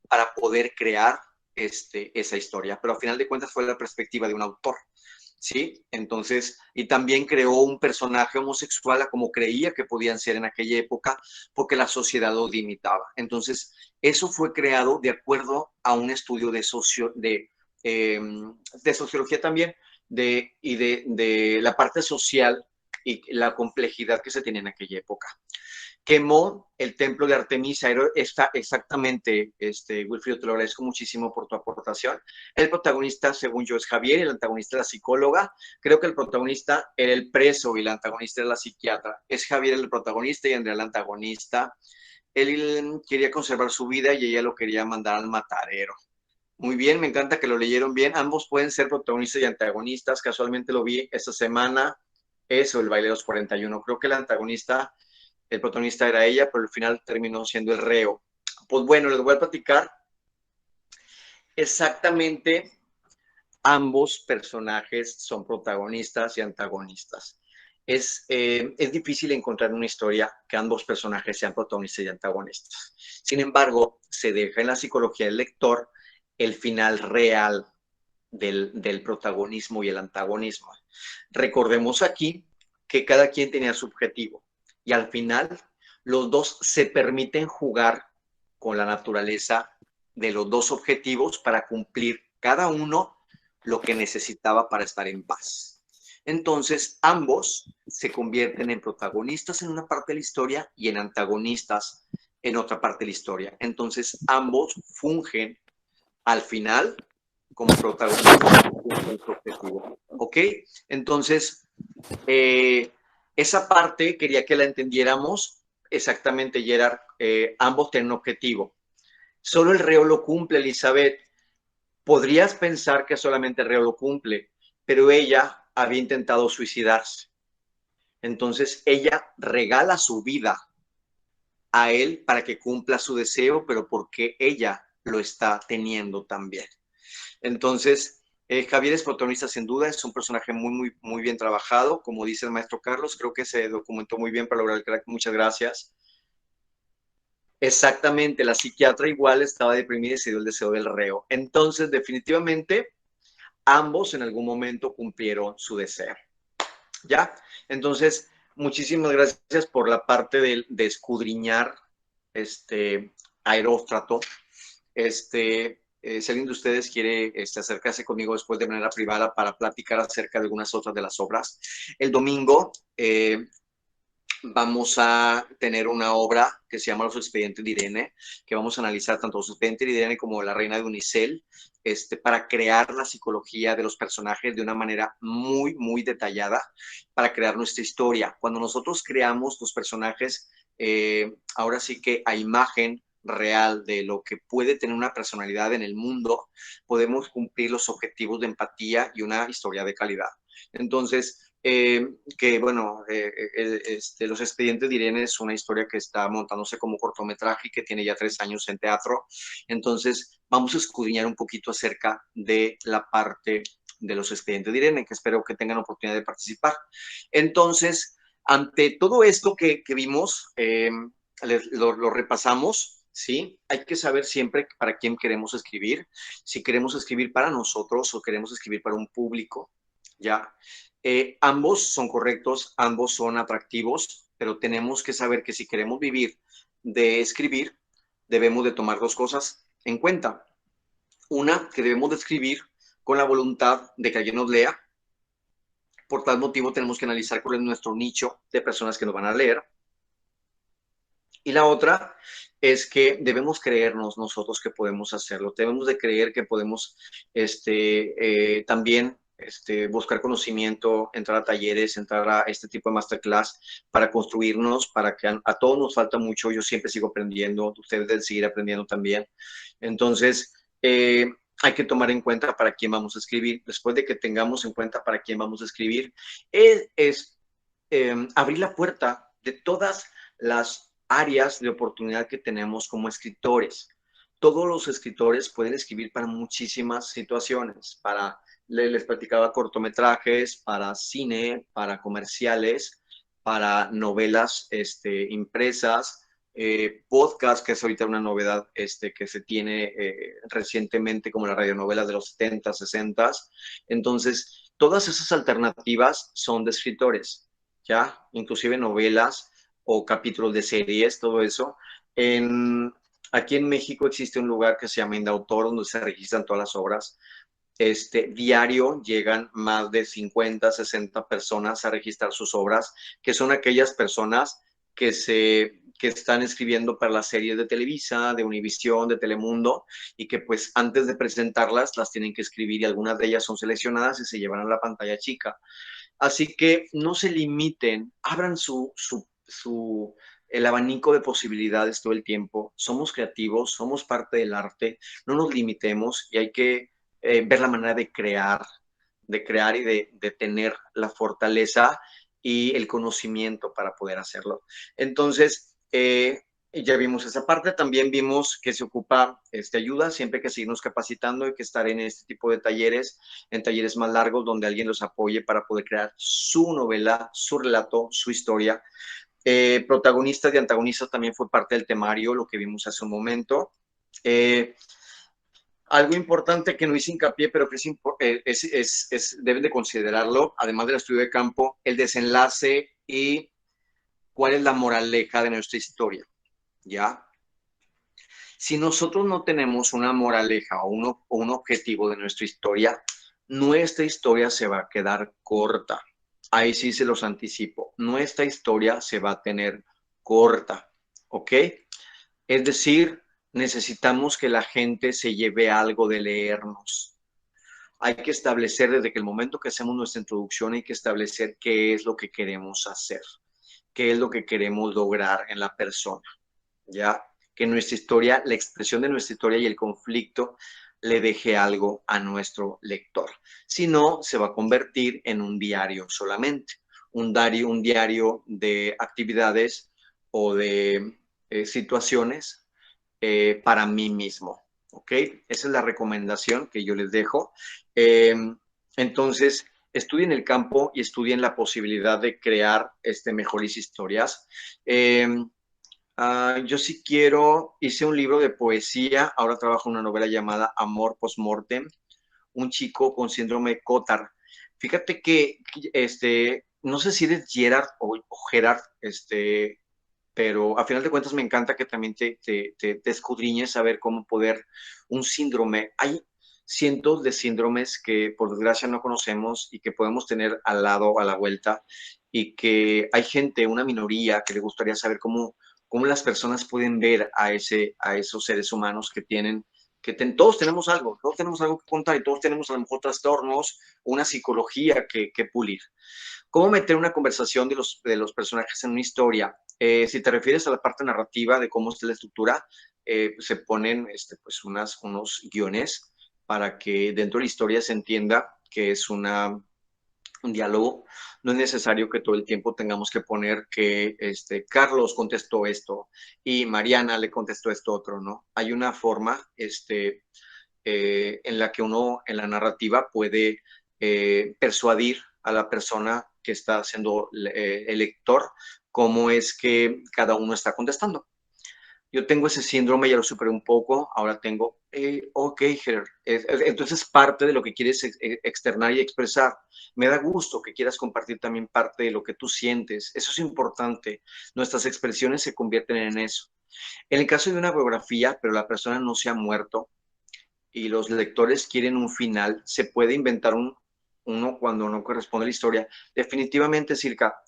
para poder crear esa historia. Pero al final de cuentas fue la perspectiva de un autor, ¿sí? Entonces, y también creó un personaje homosexual a como creía que podían ser en aquella época, porque la sociedad lo limitaba. Entonces, eso fue creado de acuerdo a un estudio de sociología también, de la parte social y la complejidad que se tenía en aquella época. Quemó el templo de Artemisa, está exactamente, Wilfrido, te lo agradezco muchísimo por tu aportación. El protagonista, según yo, es Javier, el antagonista es la psicóloga. Creo que el protagonista era el preso y el antagonista es la psiquiatra. Es Javier el protagonista y Andrea el antagonista. Él quería conservar su vida y ella lo quería mandar al matadero. Muy bien, me encanta que lo leyeron bien. Ambos pueden ser protagonistas y antagonistas. Casualmente lo vi esta semana. Eso, el baile de los 41. Creo que el protagonista era ella, pero al final terminó siendo el reo. Pues bueno, les voy a platicar exactamente. Ambos personajes son protagonistas y antagonistas. Es difícil encontrar una historia que ambos personajes sean protagonistas y antagonistas. Sin embargo, se deja en la psicología del lector el final real del protagonismo y el antagonismo. Recordemos aquí que cada quien tenía su objetivo y al final los dos se permiten jugar con la naturaleza de los dos objetivos para cumplir cada uno lo que necesitaba para estar en paz. Entonces, ambos se convierten en protagonistas en una parte de la historia y en antagonistas en otra parte de la historia. Entonces, ambos fungen al final como protagonistas de su objetivo. ¿Ok? Entonces, esa parte quería que la entendiéramos exactamente, Gerard. Ambos tienen un objetivo. Solo el reo lo cumple, Elizabeth. Podrías pensar que solamente el reo lo cumple, pero ella había intentado suicidarse. Entonces, ella regala su vida a él para que cumpla su deseo, pero porque ella lo está teniendo también. Entonces, Javier es protagonista sin duda, es un personaje muy bien trabajado, como dice el maestro Carlos, creo que se documentó muy bien para lograr el crack, muchas gracias. Exactamente, la psiquiatra igual estaba deprimida y se dio el deseo del reo. Entonces, definitivamente, ambos en algún momento cumplieron su deseo. ¿Ya? Entonces, muchísimas gracias por la parte de escudriñar Aeróstrato. Si alguien de ustedes quiere acercarse conmigo después de manera privada para platicar acerca de algunas otras de las obras. El domingo vamos a tener una obra que se llama Los Expedientes de Irene, que vamos a analizar tanto Los Expedientes de Irene como La Reina de Unicel, para crear la psicología de los personajes de una manera muy detallada, para crear nuestra historia. Cuando nosotros creamos los personajes, ahora sí que a imagen real de lo que puede tener una personalidad en el mundo, podemos cumplir los objetivos de empatía y una historia de calidad. Entonces, Los Expedientes de Irene es una historia que está montándose como cortometraje y que tiene ya 3 años en teatro. Entonces, vamos a escudriñar un poquito acerca de la parte de Los Expedientes de Irene, que espero que tengan oportunidad de participar. Entonces, ante todo esto que vimos, lo repasamos. ¿Sí? Hay que saber siempre para quién queremos escribir, si queremos escribir para nosotros o queremos escribir para un público, ¿ya? Ambos son correctos, ambos son atractivos, pero tenemos que saber que si queremos vivir de escribir, debemos de tomar 2 cosas en cuenta. Una, que debemos de escribir con la voluntad de que alguien nos lea. Por tal motivo tenemos que analizar cuál es nuestro nicho de personas que nos van a leer. Y la otra es que debemos creernos nosotros que podemos hacerlo. Debemos de creer que podemos también buscar conocimiento, entrar a talleres, entrar a este tipo de masterclass para construirnos, para que a todos nos falta mucho. Yo siempre sigo aprendiendo, ustedes deben seguir aprendiendo también. Entonces, hay que tomar en cuenta para quién vamos a escribir. Después de que tengamos en cuenta para quién vamos a escribir, abrir la puerta de todas las áreas de oportunidad que tenemos como escritores. Todos los escritores pueden escribir para muchísimas situaciones, les platicaba, cortometrajes, para cine, para comerciales, para novelas impresas, podcast, que es ahorita una novedad que se tiene recientemente, como las radionovelas de los 70, 60. Entonces, todas esas alternativas son de escritores, ¿ya? Inclusive novelas o capítulos de series, todo eso. Aquí en México existe un lugar que se llama Indautor, donde se registran todas las obras. diario llegan más de 50, 60 personas a registrar sus obras, que son aquellas personas que están escribiendo para las series de Televisa, de Univisión, de Telemundo, y que pues antes de presentarlas las tienen que escribir y algunas de ellas son seleccionadas y se llevan a la pantalla chica. Así que no se limiten, abran el abanico de posibilidades todo el tiempo. Somos creativos, somos parte del arte, no nos limitemos y hay que ver la manera de crear y de tener la fortaleza y el conocimiento para poder hacerlo. Entonces, ya vimos esa parte, también vimos que se ocupa ayuda, siempre hay que seguirnos capacitando, hay que estar en este tipo de talleres, en talleres más largos donde alguien los apoye para poder crear su novela, su relato, su historia. Protagonistas y antagonistas también fue parte del temario, lo que vimos hace un momento. Algo importante que no hice hincapié, pero que deben de considerarlo, además del estudio de campo, el desenlace y cuál es la moraleja de nuestra historia, ¿ya? Si nosotros no tenemos una moraleja o un objetivo de nuestra historia se va a quedar corta. Ahí sí se los anticipo. Nuestra historia se va a tener corta, ¿ok? Es decir, necesitamos que la gente se lleve algo de leernos. Hay que establecer desde que el momento que hacemos nuestra introducción, hay que establecer qué es lo que queremos hacer, qué es lo que queremos lograr en la persona, ¿ya? Que nuestra historia, la expresión de nuestra historia y el conflicto le deje algo a nuestro lector. Si no, se va a convertir en un diario solamente, un diario de actividades o de situaciones para mí mismo, ¿ok? Esa es la recomendación que yo les dejo. Entonces, estudien el campo y estudien la posibilidad de crear mejores historias. Yo sí hice un libro de poesía, ahora trabajo en una novela llamada Amor Postmortem, un chico con síndrome de Cotard. Fíjate que, no sé si eres Gerard o Gerard, pero a final de cuentas me encanta que también te escudriñes a ver cómo poder, un síndrome, hay cientos de síndromes que por desgracia no conocemos y que podemos tener al lado, a la vuelta, y que hay gente, una minoría, que le gustaría saber cómo las personas pueden ver a esos seres humanos que tienen, todos tenemos algo que contar y todos tenemos a lo mejor trastornos, una psicología que pulir. ¿Cómo meter una conversación de los personajes en una historia? Si te refieres a la parte narrativa de cómo está la estructura, se ponen pues unos guiones para que dentro de la historia se entienda que es un diálogo. No es necesario que todo el tiempo tengamos que poner que Carlos contestó esto y Mariana le contestó esto otro, ¿no? Hay una forma en la que uno en la narrativa puede persuadir a la persona que está siendo el lector cómo es que cada uno está contestando. Yo tengo ese síndrome, ya lo superé un poco, ahora tengo, ok, Ger, entonces parte de lo que quieres externar y expresar. Me da gusto que quieras compartir también parte de lo que tú sientes, eso es importante, nuestras expresiones se convierten en eso. En el caso de una biografía, pero la persona no se ha muerto y los lectores quieren un final, se puede inventar uno cuando no corresponde a la historia. Definitivamente, Circa,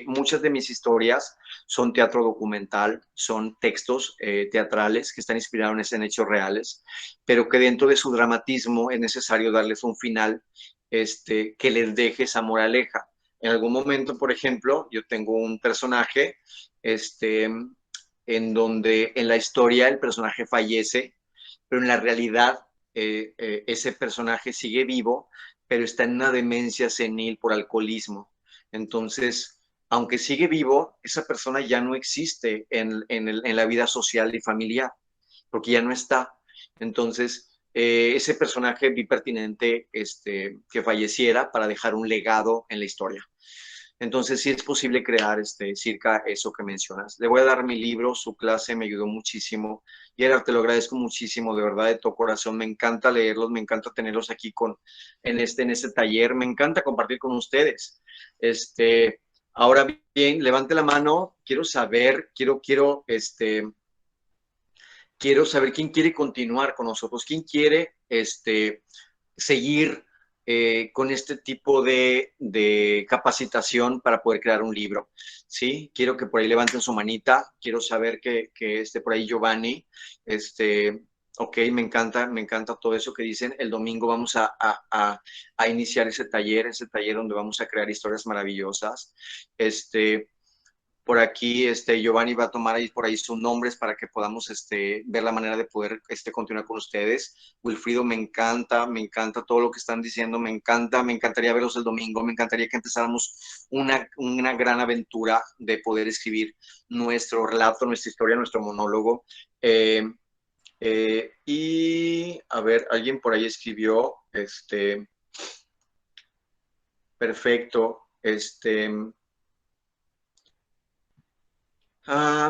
muchas de mis historias son teatro documental, son textos teatrales que están inspirados en hechos reales, pero que dentro de su dramatismo es necesario darles un final que les deje esa moraleja. En algún momento, por ejemplo, yo tengo un personaje en donde en la historia el personaje fallece, pero en la realidad ese personaje sigue vivo, pero está en una demencia senil por alcoholismo. Entonces, aunque sigue vivo, esa persona ya no existe en la vida social y familiar, porque ya no está. Entonces, ese personaje vi pertinente que falleciera para dejar un legado en la historia. Entonces, sí es posible crear circa eso que mencionas. Le voy a dar mi libro, su clase me ayudó muchísimo. Gerard, te lo agradezco muchísimo, de verdad, de todo corazón. Me encanta leerlos, me encanta tenerlos aquí en este taller. Me encanta compartir con ustedes. Ahora bien, levante la mano. Quiero saber, quiero saber quién quiere continuar con nosotros, quién quiere seguir con este tipo de capacitación para poder crear un libro, ¿sí? Quiero que por ahí levanten su manita, quiero saber que esté por ahí Giovanni, ok, me encanta todo eso que dicen. El domingo vamos a iniciar ese taller donde vamos a crear historias maravillosas. Por aquí, Giovanni va a tomar ahí por ahí sus nombres para que podamos ver la manera de poder continuar con ustedes. Wilfrido, me encanta todo lo que están diciendo, me encantaría verlos el domingo, me encantaría que empezáramos una gran aventura de poder escribir nuestro relato, nuestra historia, nuestro monólogo. Y a ver, alguien por ahí escribió, perfecto,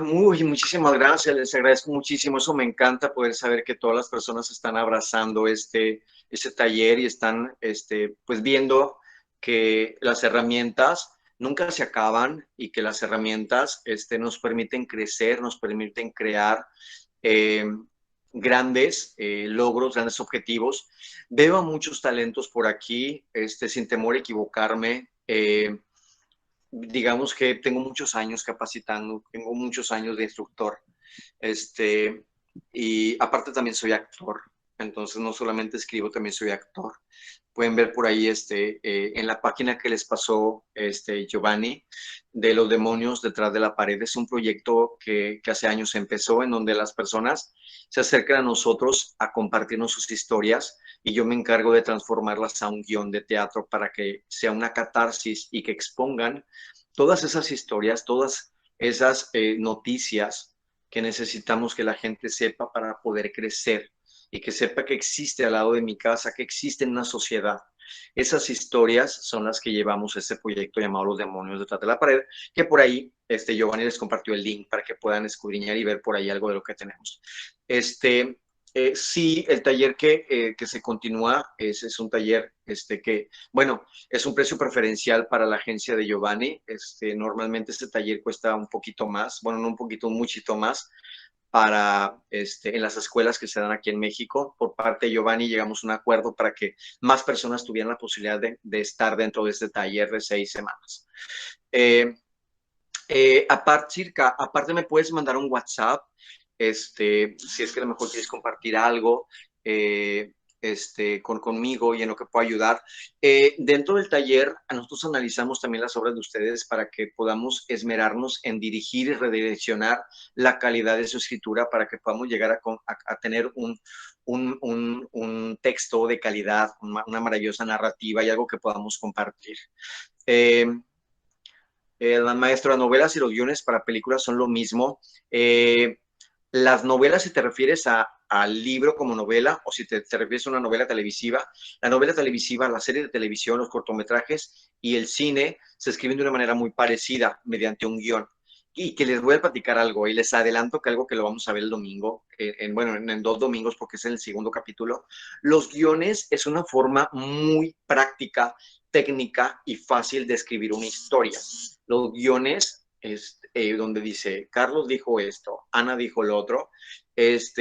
muchísimas gracias, les agradezco muchísimo, eso me encanta poder saber que todas las personas están abrazando este taller y están pues viendo que las herramientas nunca se acaban y que las herramientas nos permiten crecer, nos permiten crear grandes logros, grandes objetivos. Veo a muchos talentos por aquí, sin temor a equivocarme. Digamos que tengo muchos años capacitando, tengo muchos años de instructor, y aparte también soy actor, entonces no solamente escribo, también soy actor. Pueden ver por ahí en la página que les pasó Giovanni, de Los demonios detrás de la pared. Es un proyecto que hace años empezó, en donde las personas se acercan a nosotros a compartirnos sus historias y yo me encargo de transformarlas a un guión de teatro para que sea una catarsis y que expongan todas esas historias, todas esas noticias que necesitamos que la gente sepa para poder crecer y que sepa que existe al lado de mi casa, que existe en una sociedad. Esas historias son las que llevamos a este proyecto llamado Los demonios detrás de la pared, que por ahí Giovanni les compartió el link para que puedan escudriñar y ver por ahí algo de lo que tenemos. Sí, el taller que se continúa es un taller que, bueno, es un precio preferencial para la agencia de Giovanni. Normalmente este taller cuesta un poquito más, bueno, no un poquito, un muchito más, para en las escuelas que se dan aquí en México. Por parte de Giovanni llegamos a un acuerdo para que más personas tuvieran la posibilidad de estar dentro de este taller de 6 semanas. Aparte me puedes mandar un WhatsApp, si es que a lo mejor quieres compartir algo conmigo y en lo que puedo ayudar. Dentro del taller, nosotros analizamos también las obras de ustedes para que podamos esmerarnos en dirigir y redireccionar la calidad de su escritura para que podamos llegar a tener un texto de calidad, una maravillosa narrativa y algo que podamos compartir. Maestro, las novelas y los guiones para películas son lo mismo. Las novelas, si te refieres al libro como novela o si te refieres a una novela televisiva, la novela televisiva, la serie de televisión, los cortometrajes y el cine se escriben de una manera muy parecida mediante un guión. Y que les voy a platicar algo y les adelanto que algo que lo vamos a ver el domingo, en 2 domingos porque es en el segundo capítulo. Los guiones es una forma muy práctica, técnica y fácil de escribir una historia. Los guiones donde dice, Carlos dijo esto, Ana dijo lo otro, es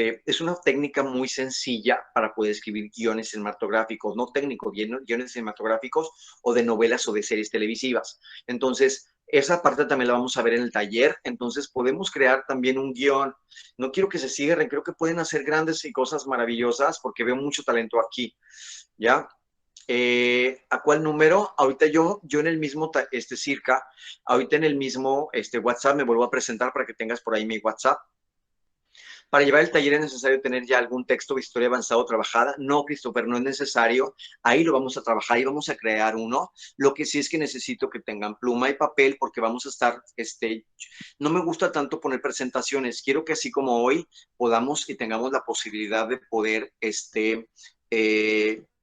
una técnica muy sencilla para poder escribir guiones cinematográficos, no técnicos, guiones cinematográficos o de novelas o de series televisivas. Entonces, esa parte también la vamos a ver en el taller, entonces podemos crear también un guión. No quiero que se cierren, creo que pueden hacer grandes y cosas maravillosas porque veo mucho talento aquí, ¿ya? ¿A cuál número? Ahorita yo en el mismo circa, ahorita en el mismo WhatsApp me vuelvo a presentar para que tengas por ahí mi WhatsApp. Para llevar el taller es necesario tener ya algún texto de historia avanzado trabajada. No, Christopher, no es necesario. Ahí lo vamos a trabajar y vamos a crear uno. Lo que sí es que necesito que tengan pluma y papel porque vamos a estar, no me gusta tanto poner presentaciones. Quiero que así como hoy podamos y tengamos la posibilidad de poder,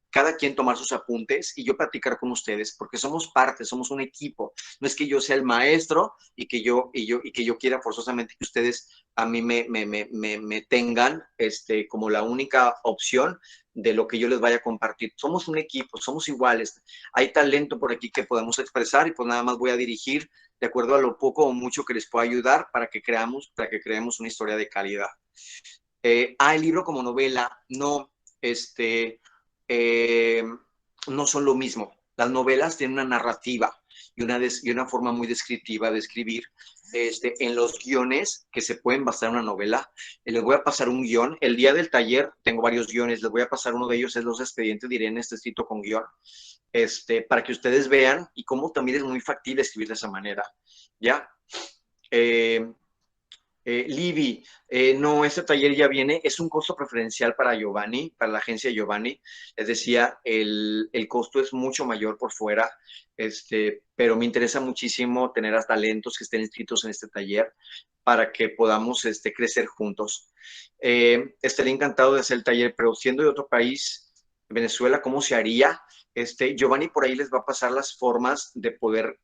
cada quien tomar sus apuntes y yo platicar con ustedes, porque somos parte, somos un equipo. No es que yo sea el maestro y que yo quiera forzosamente que ustedes a mí me tengan como la única opción de lo que yo les vaya a compartir. Somos un equipo, somos iguales. Hay talento por aquí que podemos expresar y pues nada más voy a dirigir de acuerdo a lo poco o mucho que les pueda ayudar para que creemos una historia de calidad. El libro como novela, no, no son lo mismo. Las novelas tienen una narrativa y una forma muy descriptiva de escribir. En los guiones que se pueden basar en una novela, les voy a pasar un guión. El día del taller tengo varios guiones, les voy a pasar uno de ellos, es Los expedientes de Irene, escrito con guión, para que ustedes vean y cómo también es muy factible escribir de esa manera, ¿ya? Libby, no, este taller ya viene, es un costo preferencial para Giovanni, para la agencia Giovanni. Les decía, el costo es mucho mayor por fuera, pero me interesa muchísimo tener a talentos que estén inscritos en este taller para que podamos crecer juntos. Estaría encantado de hacer el taller, pero siendo de otro país, Venezuela, ¿cómo se haría? Giovanni por ahí les va a pasar las formas de poder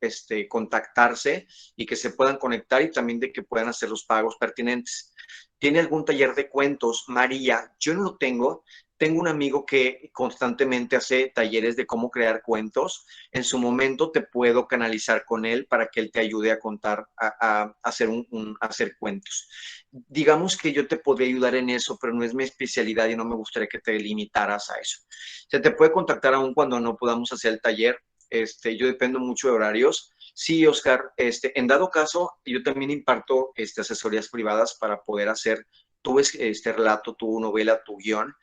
contactarse y que se puedan conectar y también de que puedan hacer los pagos pertinentes. ¿Tiene algún taller de cuentos? María, yo no lo tengo. Tengo un amigo que constantemente hace talleres de cómo crear cuentos. En su momento te puedo canalizar con él para que él te ayude a contar, a hacer cuentos. Digamos que yo te podría ayudar en eso, pero no es mi especialidad y no me gustaría que te limitaras a eso. Se te puede contactar aún cuando no podamos hacer el taller. Yo dependo mucho de horarios. Sí, Oscar, en dado caso, yo también imparto asesorías privadas para poder hacer tu relato, tu novela, tu guión,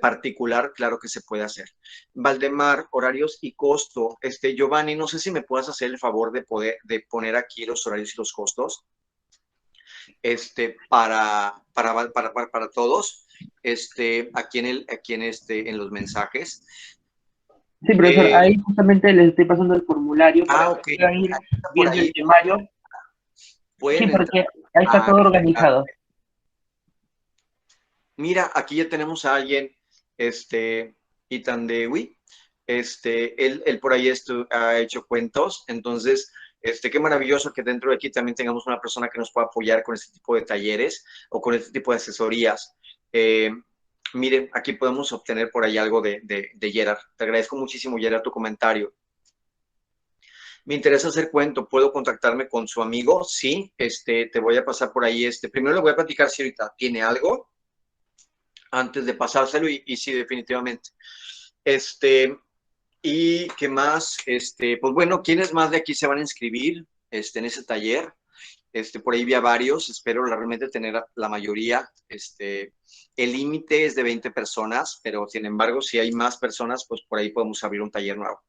particular, claro que se puede hacer. Valdemar, horarios y costo. Giovanni, no sé si me puedas hacer el favor de poner aquí los horarios y los costos, para todos, aquí en los mensajes. Sí, profesor, ahí justamente les estoy pasando el formulario para ok. que puedan ir viendo el temario. Sí, porque ahí está todo organizado. Mira, aquí ya tenemos a alguien, Itandewi, él por ahí ha hecho cuentos, entonces, qué maravilloso que dentro de aquí también tengamos una persona que nos pueda apoyar con este tipo de talleres o con este tipo de asesorías. Miren, aquí podemos obtener por ahí algo de Gerard. Te agradezco muchísimo, Gerard, tu comentario. Me interesa hacer cuento, ¿puedo contactarme con su amigo? Sí, te voy a pasar por ahí. Primero le voy a platicar si ahorita tiene algo antes de pasárselo y sí, definitivamente. ¿Y qué más? Pues bueno, ¿quiénes más de aquí se van a inscribir en ese taller? Por ahí vi a varios, espero realmente tener a la mayoría. El límite es de 20 personas, pero sin embargo, si hay más personas, pues por ahí podemos abrir un taller nuevo.